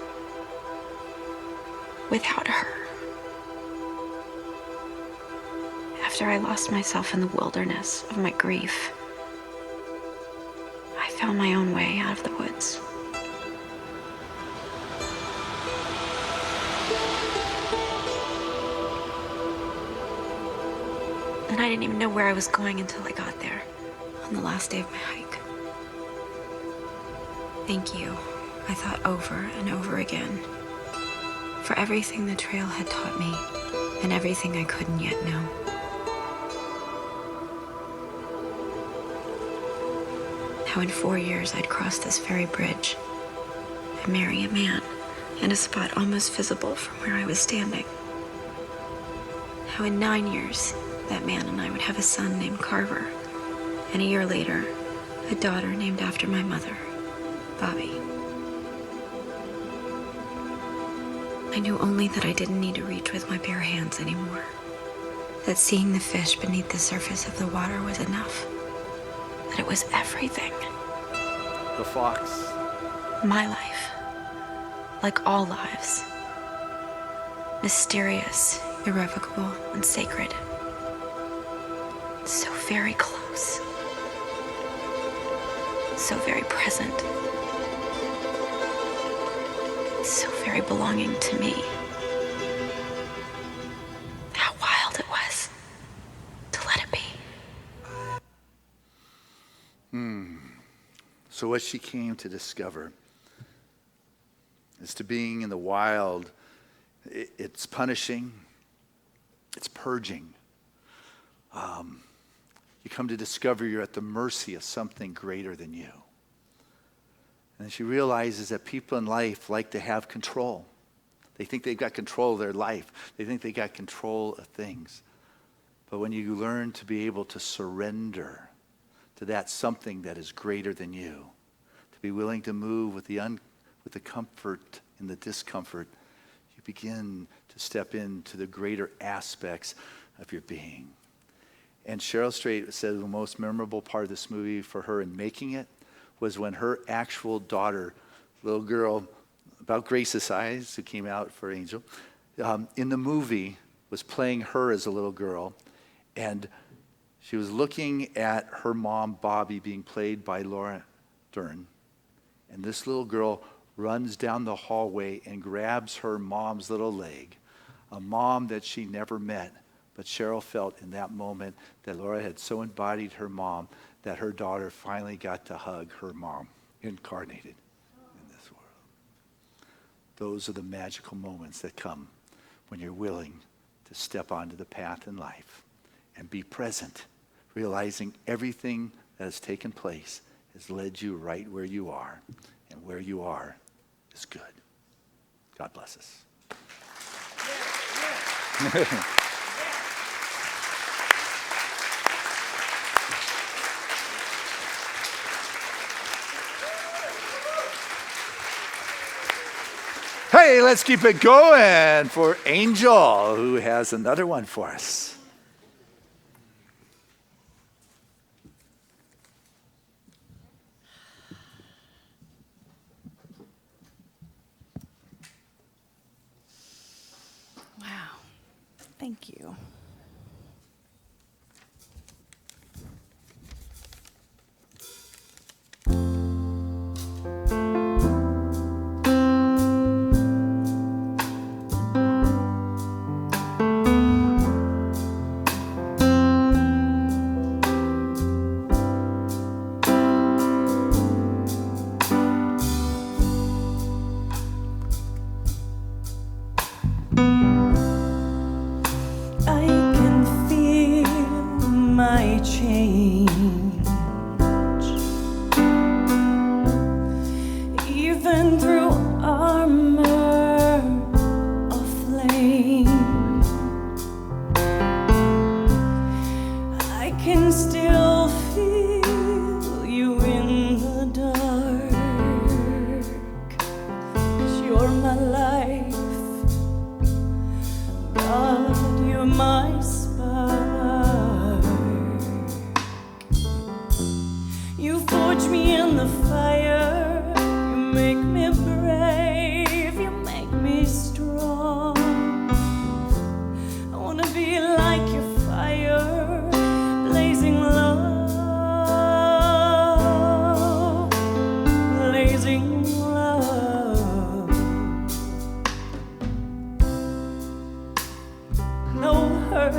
Without her. After I lost myself in the wilderness of my grief, I found my own way out of the woods. And I didn't even know where I was going until I got there, on the last day of my hike. Thank you, I thought over and over again, for everything the trail had taught me and everything I couldn't yet know. How in 4 years I'd cross this very bridge and marry a man in a spot almost visible from where I was standing. How in 9 years that man and I would have a son named Carver, and a year later, a daughter named after my mother, Bobby. I knew only that I didn't need to reach with my bare hands anymore. That seeing the fish beneath the surface of the water was enough. That it was everything. The fox. My life, like all lives, mysterious, irrevocable, and sacred. So very close. So very present. So very belonging to me. How wild it was to let it be. So what she came to discover is to being in the wild, it's punishing, it's purging. You come to discover you're at the mercy of something greater than you. And she realizes that people in life like to have control. They think they've got control of their life. They think they got control of things. But when you learn to be able to surrender to that something that is greater than you, to be willing to move with the comfort and the discomfort, you begin to step into the greater aspects of your being. And Cheryl Strait said the most memorable part of this movie for her in making it was when her actual daughter, little girl, about Grace's size, who came out for Angel, in the movie was playing her as a little girl. And she was looking at her mom, Bobby, being played by Laura Dern. And this little girl runs down the hallway and grabs her mom's little leg, a mom that she never met. But Cheryl felt in that moment that Laura had so embodied her mom that her daughter finally got to hug her mom, incarnated in this world. Those are the magical moments that come when you're willing to step onto the path in life and be present, realizing everything that has taken place has led you right where you are, and where you are is good. God bless us. Hey, let's keep it going for Angel, who has another one for us. Wow. Thank you. I can feel my change, even through armor of flame. I can still feel you in the dark. 'Cause you're my life, God, you're my spark. You forge me in the fire. You make me brave. You make me strong. I wanna be like your fire, blazing love, blazing love. No hurt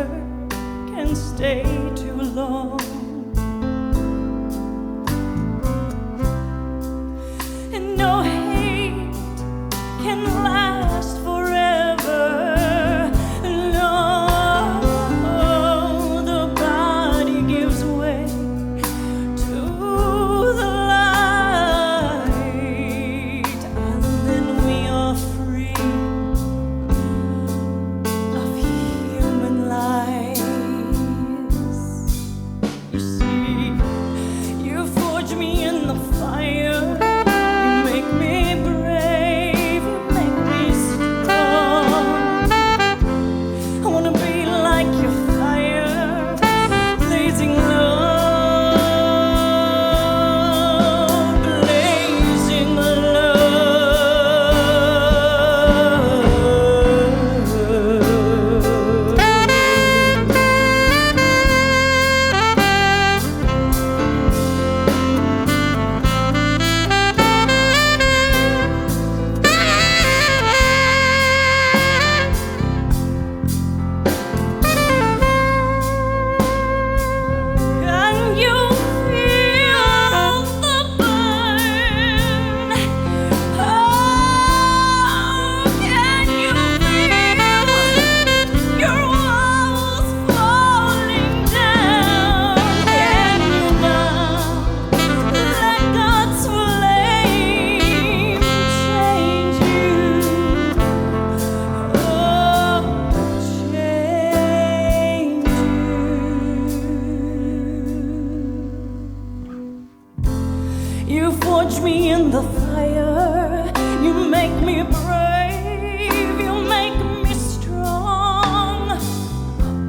make me brave, you make me strong.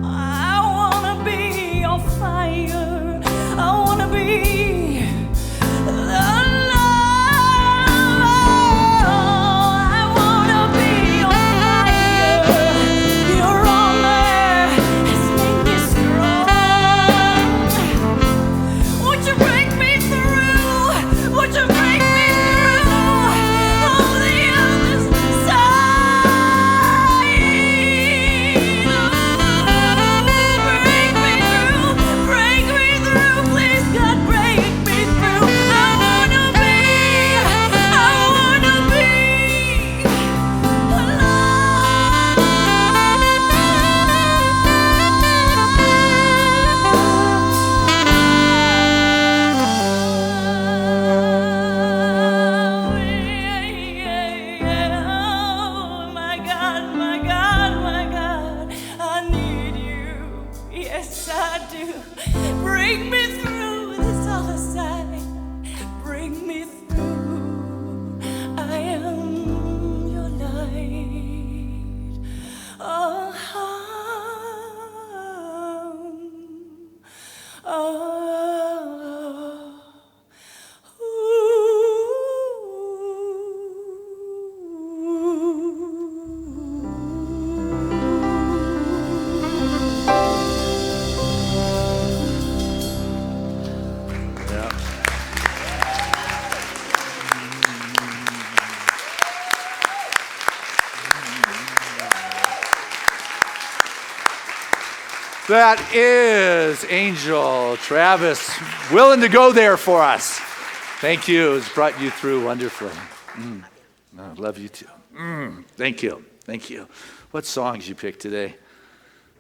I wanna be your fire, I wanna be the love. I wanna be your fire, your honor has made me strong. Won't you break me through? Won't you break me through on the other side? Break me through, please God, break me through. I wanna be oh my God, my God, my God, I need you. Yes, I do. Bring me through this other side. Bring me through. I am your light. Oh, That is Angel Travis, willing to go there for us. Thank you. It's brought you through wonderfully. I love you too. Thank you. Thank you. What songs you picked today?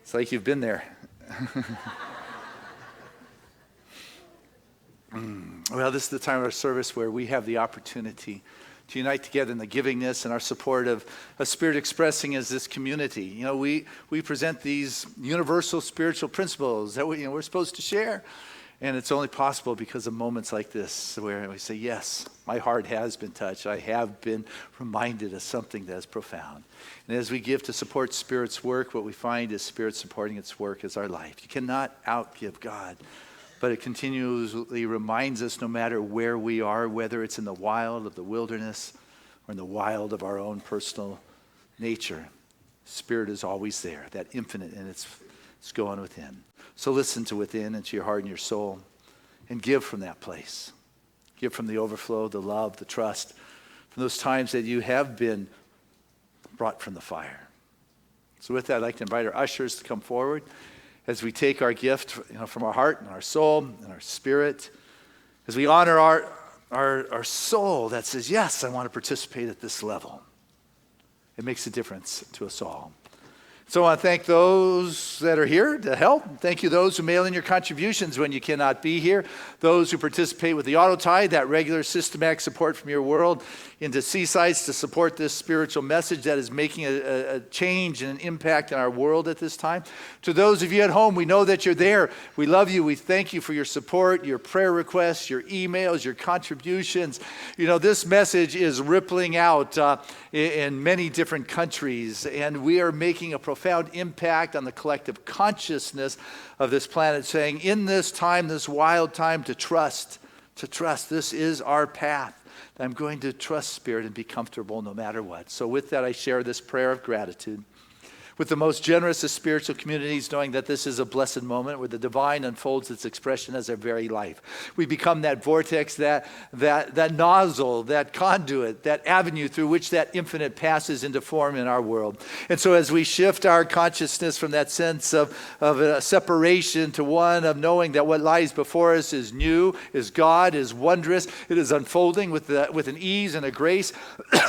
It's like you've been there. Well, this is the time of our service where we have the opportunity to unite together in the givingness and our support of a Spirit expressing as this community. You know, we present these universal spiritual principles that we're supposed to share. And it's only possible because of moments like this where we say, yes, my heart has been touched. I have been reminded of something that is profound. And as we give to support Spirit's work, what we find is Spirit supporting its work is our life. You cannot outgive God. But it continually reminds us, no matter where we are, whether it's in the wild of the wilderness or in the wild of our own personal nature, Spirit is always there, that infinite, and it's going within. So listen to within and to your heart and your soul and give from that place. Give from the overflow, the love, the trust, from those times that you have been brought from the fire. So with that, I'd like to invite our ushers to come forward as we take our gift from our heart and our soul and our spirit, as we honor our soul that says, yes, I want to participate at this level. It makes a difference to us all. So I want to thank those that are here to help. Thank you those who mail in your contributions when you cannot be here. Those who participate with the auto tithe, that regular systematic support from your world into Seasides to support this spiritual message that is making a change and an impact in our world at this time. To those of you at home, we know that you're there. We love you. We thank you for your support, your prayer requests, your emails, your contributions. You know, this message is rippling out in many different countries, and we are making a profound impact on the collective consciousness of this planet, saying in this time, this wild time, to trust. This is our path. I'm going to trust Spirit and be comfortable no matter what. So with that, I share this prayer of gratitude with the most generous of spiritual communities, knowing that this is a blessed moment where the divine unfolds its expression as our very life. We become that vortex, that nozzle, that conduit, that avenue through which that infinite passes into form in our world. And so as we shift our consciousness from that sense of a separation to one of knowing that what lies before us is new, is God, is wondrous, it is unfolding with an ease and a grace,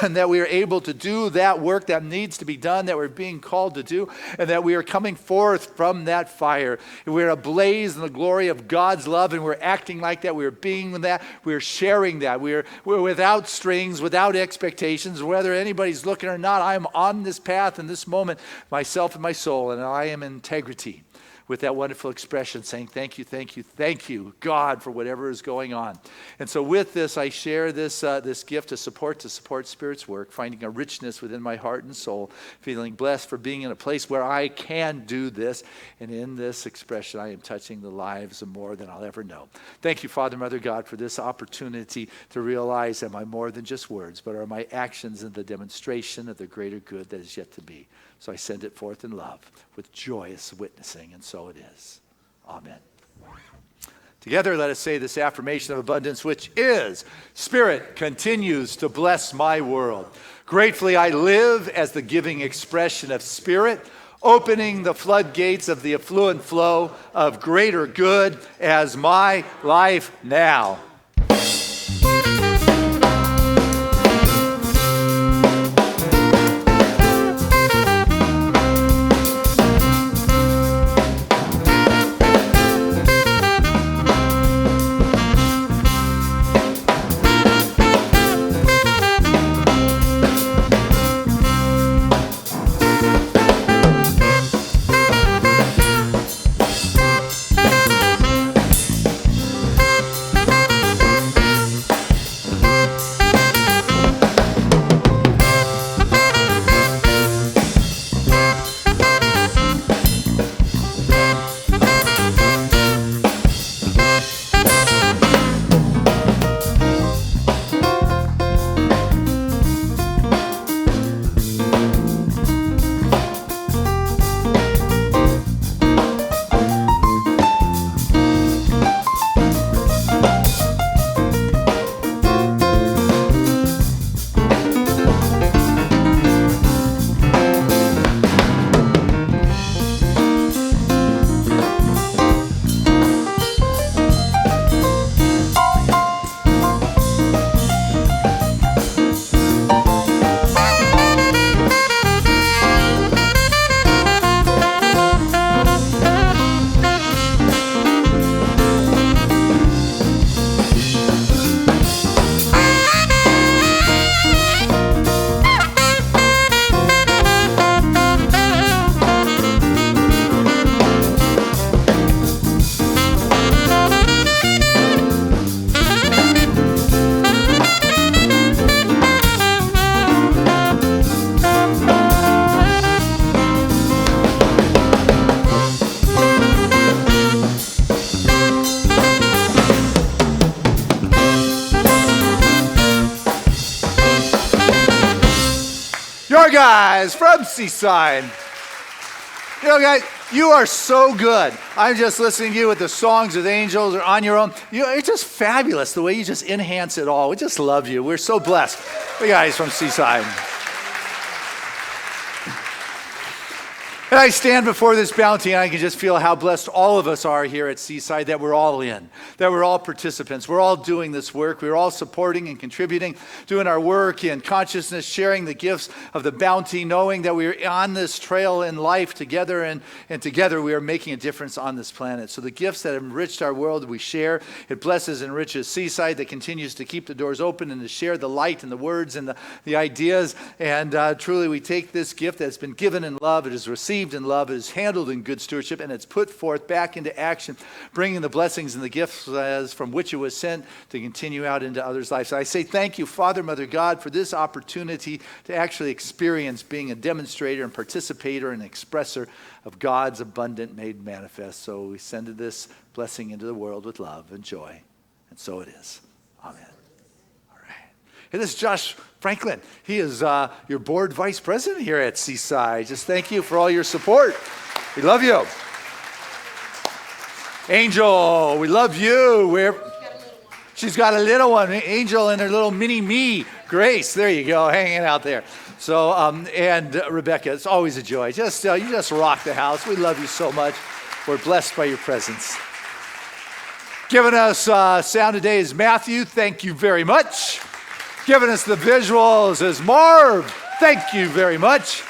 and that we are able to do that work that needs to be done, that we're being called to do, and that we are coming forth from that fire. We're ablaze in the glory of God's love, and we're acting like that. We're being that. We're sharing that. We're without strings, without expectations, whether anybody's looking or not. I am on this path in this moment, myself and my soul, and I am in integrity with that wonderful expression saying, thank you, God, for whatever is going on. And so with this, I share this gift to support Spirit's work, finding a richness within my heart and soul, feeling blessed for being in a place where I can do this. And in this expression, I am touching the lives of more than I'll ever know. Thank you, Father, Mother, God, for this opportunity to realize, am I more than just words, but are my actions in the demonstration of the greater good that is yet to be. So I send it forth in love with joyous witnessing, and so it is. Amen. Together, let us say this affirmation of abundance, which is, Spirit continues to bless my world. Gratefully, I live as the giving expression of Spirit, opening the floodgates of the affluent flow of greater good as my life now. Your guys from Seaside. You know, guys, you are so good. I'm just listening to you with the songs of the angels or on your own. It's just fabulous the way you just enhance it all. We just love you. We're so blessed. The guys from Seaside. And I stand before this bounty and I can just feel how blessed all of us are here at Seaside, that we're all in, that we're all participants. We're all doing this work. We're all supporting and contributing, doing our work in consciousness, sharing the gifts of the bounty, knowing that we're on this trail in life together, and together we are making a difference on this planet. So the gifts that have enriched our world, we share. It blesses and enriches Seaside, that continues to keep the doors open and to share the light and the words and the ideas. And truly we take this gift that's been given in love, it is received in love, it is handled in good stewardship, and it's put forth back into action, bringing the blessings and the gifts as from which it was sent to continue out into others' lives. So I say thank you, Father, Mother, God, for this opportunity to actually experience being a demonstrator and participator and expresser of God's abundant made manifest. So we send this blessing into the world with love and joy. And so it is. Amen. All right. And this is Josh Franklin. He is your board vice president here at Seaside. Just thank you for all your support. We love you. Angel, we love you. She's got a little one. Angel and her little mini me, Grace. There you go, hanging out there. So, and Rebecca, it's always a joy. You just rock the house. We love you so much. We're blessed by your presence. Giving us sound today is Matthew. Thank you very much. Giving us the visuals is Marv. Thank you very much.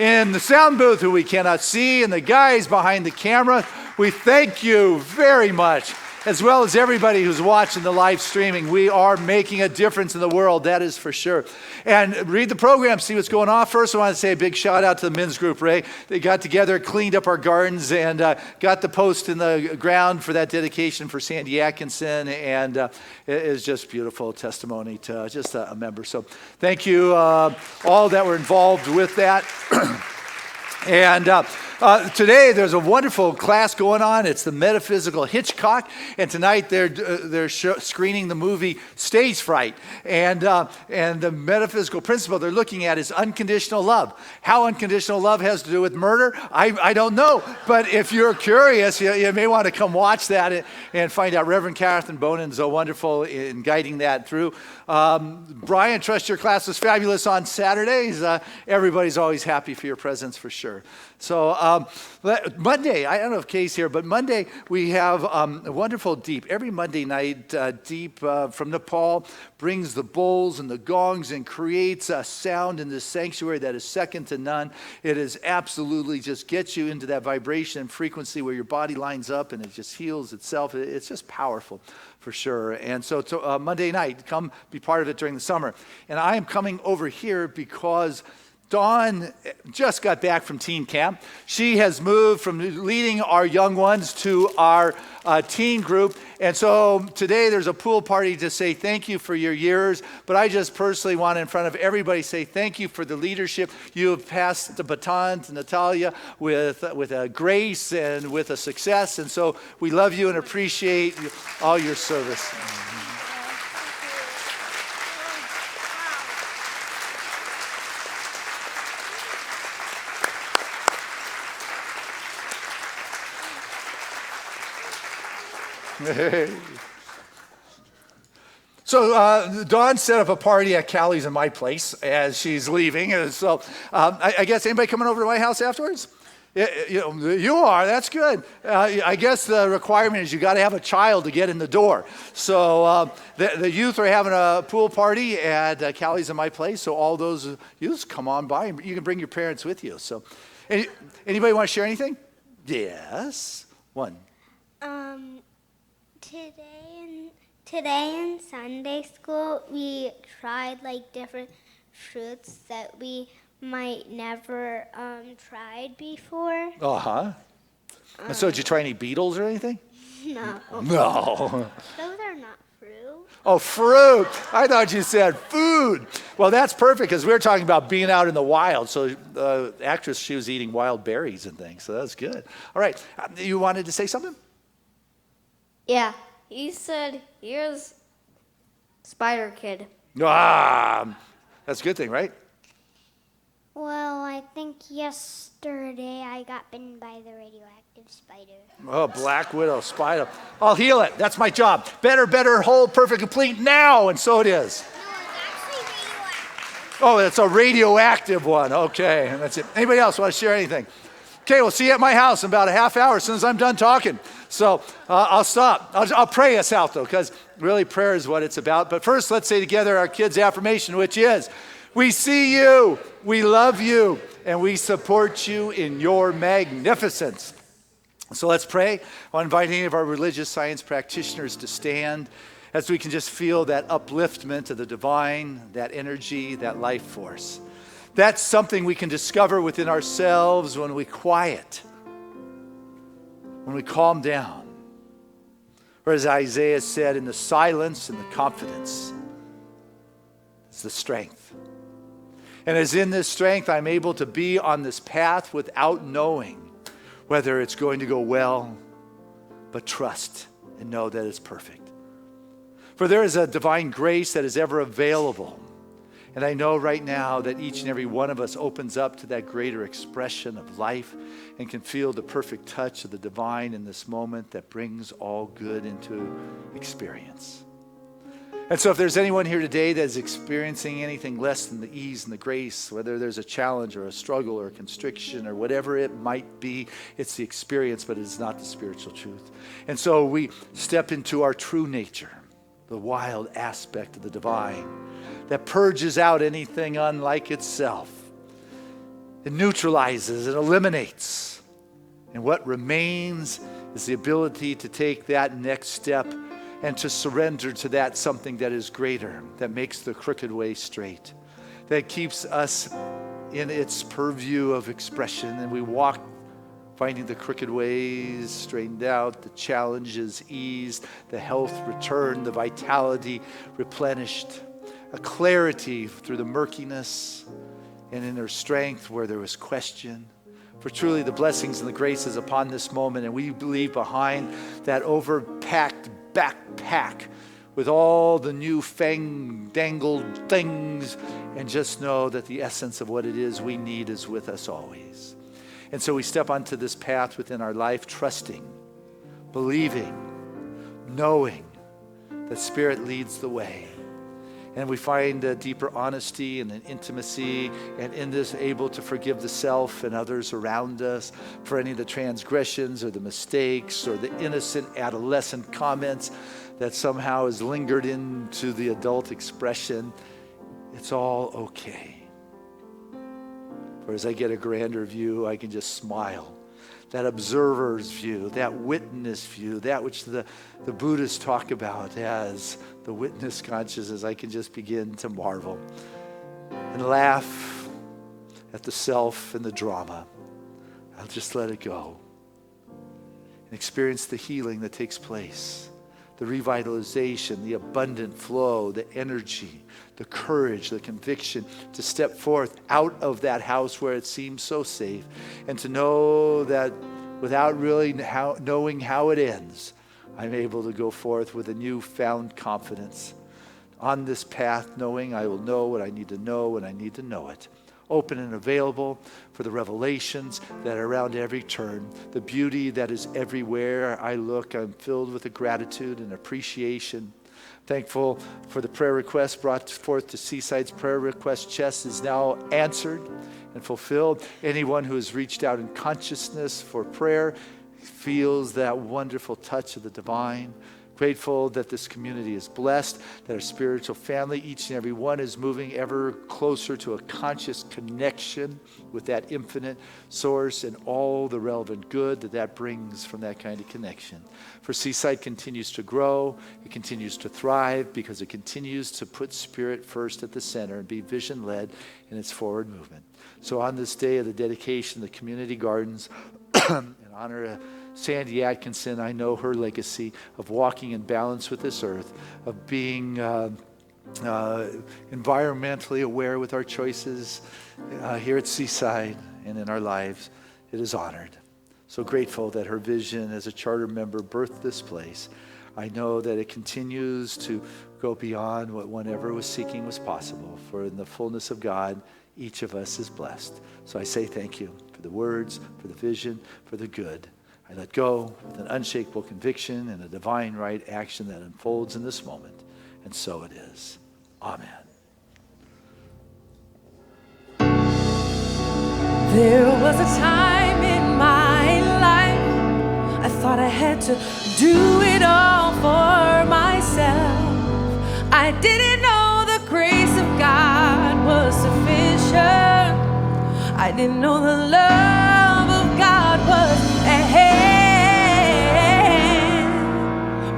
In the sound booth, who we cannot see, and the guys behind the camera, we thank you very much. as well as everybody who's watching the live streaming. We are making a difference in the world, that is for sure. And read the program, see what's going on. First, I want to say a big shout out to the men's group, Ray. They got together, cleaned up our gardens, and got the post in the ground for that dedication for Sandy Atkinson. And it is just beautiful testimony to just a member. So thank you all that were involved with that. And today there's a wonderful class going on. It's the Metaphysical Hitchcock, and tonight they're screening the movie Stage Fright. And the metaphysical principle they're looking at is unconditional love. How unconditional love has to do with murder, I don't know. But if you're curious, you may want to come watch that and find out. Reverend Catherine Bonan's so wonderful in guiding that through. Brian, trust your class was fabulous on Saturdays. Everybody's always happy for your presence for sure. So Monday, I don't know if Kay's here, but Monday we have a wonderful Deep. Every Monday night, Deep from Nepal brings the bowls and the gongs and creates a sound in this sanctuary that is second to none. It is absolutely just gets you into that vibration and frequency where your body lines up and it just heals itself. It's just powerful for sure. And so Monday night, come be part of it during the summer. And I am coming over here because Dawn just got back from teen camp. She has moved from leading our young ones to our teen group. And so today there's a pool party to say thank you for your years. But I just personally want to, in front of everybody, say thank you for the leadership. You have passed the baton to Natalia with a grace and with a success. And so we love you and appreciate all your service. So Dawn set up a party at Callie's and my place as she's leaving. And so I guess anybody coming over to my house afterwards? You are. That's good. I guess the requirement is you got to have a child to get in the door. So the youth are having a pool party at Callie's and my place. So all those youths, come on by. You can bring your parents with you. So anybody want to share anything? Yes. One. Today in Sunday school, we tried like different fruits that we might never tried before. Uh-huh. So did you try any beetles or anything? No. No. Those are not fruit. Oh, fruit. I thought you said food. Well, that's perfect because we were talking about being out in the wild. So the actress, she was eating wild berries and things. So that's good. All right. You wanted to say something? Yeah. He said, here's Spider Kid. That's a good thing, right? Well, I think yesterday I got bitten by the radioactive spider. Oh, Black Widow spider. I'll heal it. That's my job. Better, whole, perfect, complete now. And so it is. No, it's actually radioactive. Oh, it's a radioactive one. Okay, that's it. Anybody else want to share anything? Okay, we'll see you at my house in about a half hour as soon as I'm done talking. So I'll stop. I'll pray us out, though, because really prayer is what it's about. But first, let's say together our kids' affirmation, which is, we see you, we love you, and we support you in your magnificence. So let's pray. I'll invite any of our religious science practitioners to stand as we can just feel that upliftment of the divine, that energy, that life force. That's something we can discover within ourselves when we quiet, when we calm down. Or as Isaiah said, in the silence and the confidence is the strength. And as in this strength, I'm able to be on this path without knowing whether it's going to go well, but trust and know that it's perfect. For there is a divine grace that is ever available. And I know right now that each and every one of us opens up to that greater expression of life and can feel the perfect touch of the divine in this moment that brings all good into experience. And so if there's anyone here today that is experiencing anything less than the ease and the grace, whether there's a challenge or a struggle or a constriction or whatever it might be, it's the experience, but it's not the spiritual truth. And so we step into our true nature, the wild aspect of the divine, that purges out anything unlike itself. It neutralizes, it eliminates. And what remains is the ability to take that next step and to surrender to that something that is greater, that makes the crooked way straight, that keeps us in its purview of expression, and we walk finding the crooked ways straightened out, the challenges eased, the health returned, the vitality replenished, a clarity through the murkiness, and inner strength where there was question. For truly the blessings and the graces upon this moment, and we leave behind that overpacked backpack with all the new fandangled things, and just know that the essence of what it is we need is with us always. And so we step onto this path within our life, trusting, believing, knowing that Spirit leads the way. And we find a deeper honesty and an intimacy, and in this able to forgive the self and others around us for any of the transgressions or the mistakes or the innocent adolescent comments that somehow has lingered into the adult expression. It's all okay. For as I get a grander view, I can just smile. That observer's view, that witness view, that which the Buddhists talk about as the witness consciousness, I can just begin to marvel and laugh at the self and the drama. I'll just let it go and experience the healing that takes place, the revitalization, the abundant flow, the energy, the courage, the conviction to step forth out of that house where it seems so safe, and to know that without really knowing how it ends, I'm able to go forth with a newfound confidence on this path, knowing I will know what I need to know when I need to know it. Open and available for the revelations that are around every turn, the beauty that is everywhere I look. I'm filled with a gratitude and appreciation. Thankful for the prayer request brought forth to Seaside's prayer request chest is now answered and fulfilled. Anyone who has reached out in consciousness for prayer feels that wonderful touch of the divine. Grateful that this community is blessed, that our spiritual family, each and every one, is moving ever closer to a conscious connection with that infinite source and all the relevant good that brings from that kind of connection. For Seaside continues to grow, it continues to thrive because it continues to put Spirit first at the center and be vision-led in its forward movement. So on this day of the dedication of the community gardens, in honor of Sandy Atkinson, I know her legacy of walking in balance with this earth, of being environmentally aware with our choices here at Seaside and in our lives. It is honored. So grateful that her vision as a charter member birthed this place. I know that it continues to go beyond what one ever was seeking was possible. For in the fullness of God, each of us is blessed. So I say thank you for the words, for the vision, for the good. I let go with an unshakable conviction and a divine right action that unfolds in this moment. And so it is. Amen. There was a time in my life I thought I had to do it all for myself. I didn't know the grace of God was sufficient. I didn't know the love of God was at hand.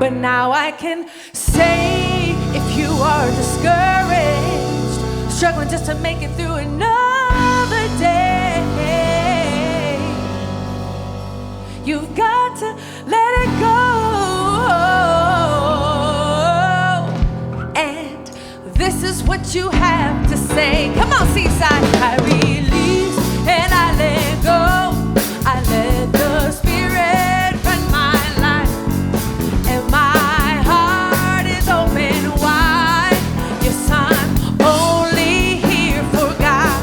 But now I can say, if you are discouraged, struggling just to make it through another day, you've got to let it go. And this is what you have to say. Come on, Seaside. I release and I let go. I let the Spirit run my life, and my heart is open wide. Yes, I'm only here for God.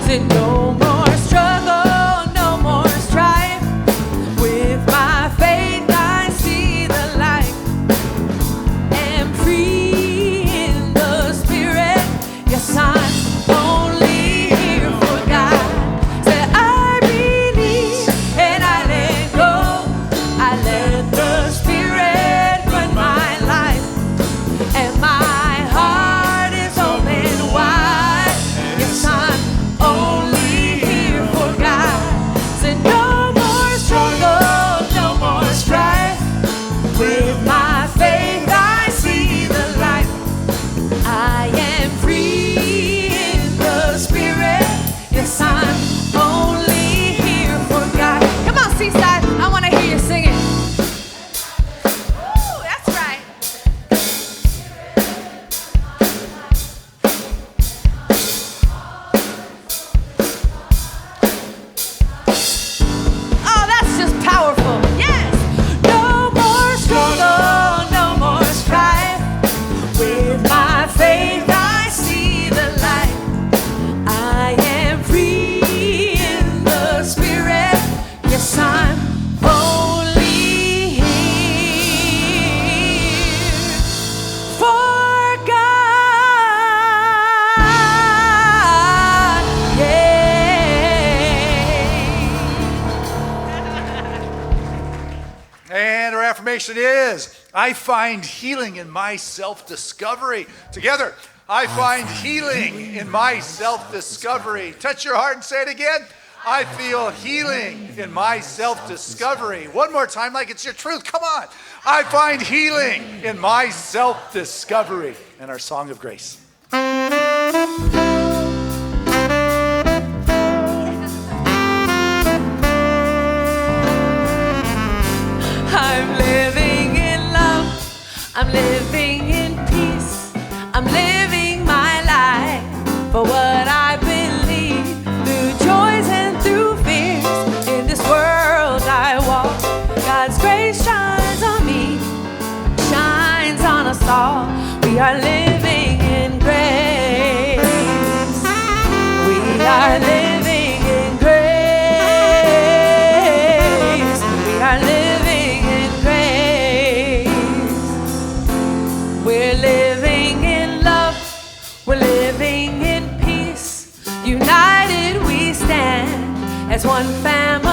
Said no more struggle, no more strife. With my faith I see the light. Am free in the Spirit. Yes, I'm only affirmation is, I find healing in my self-discovery. Together, I find healing in my self-discovery. Touch your heart and say it again. I feel healing in my self-discovery. One more time like it's your truth. Come on. I find healing in my self-discovery. And our song of grace. I'm living in love. I'm living in peace. I'm living my life for what I believe. Through joys and through fears, in this world I walk. God's grace shines on me, shines on us all. We are living in grace. We are living in grace. We are living in grace. We're living in love. We're living in peace. United we stand as one family.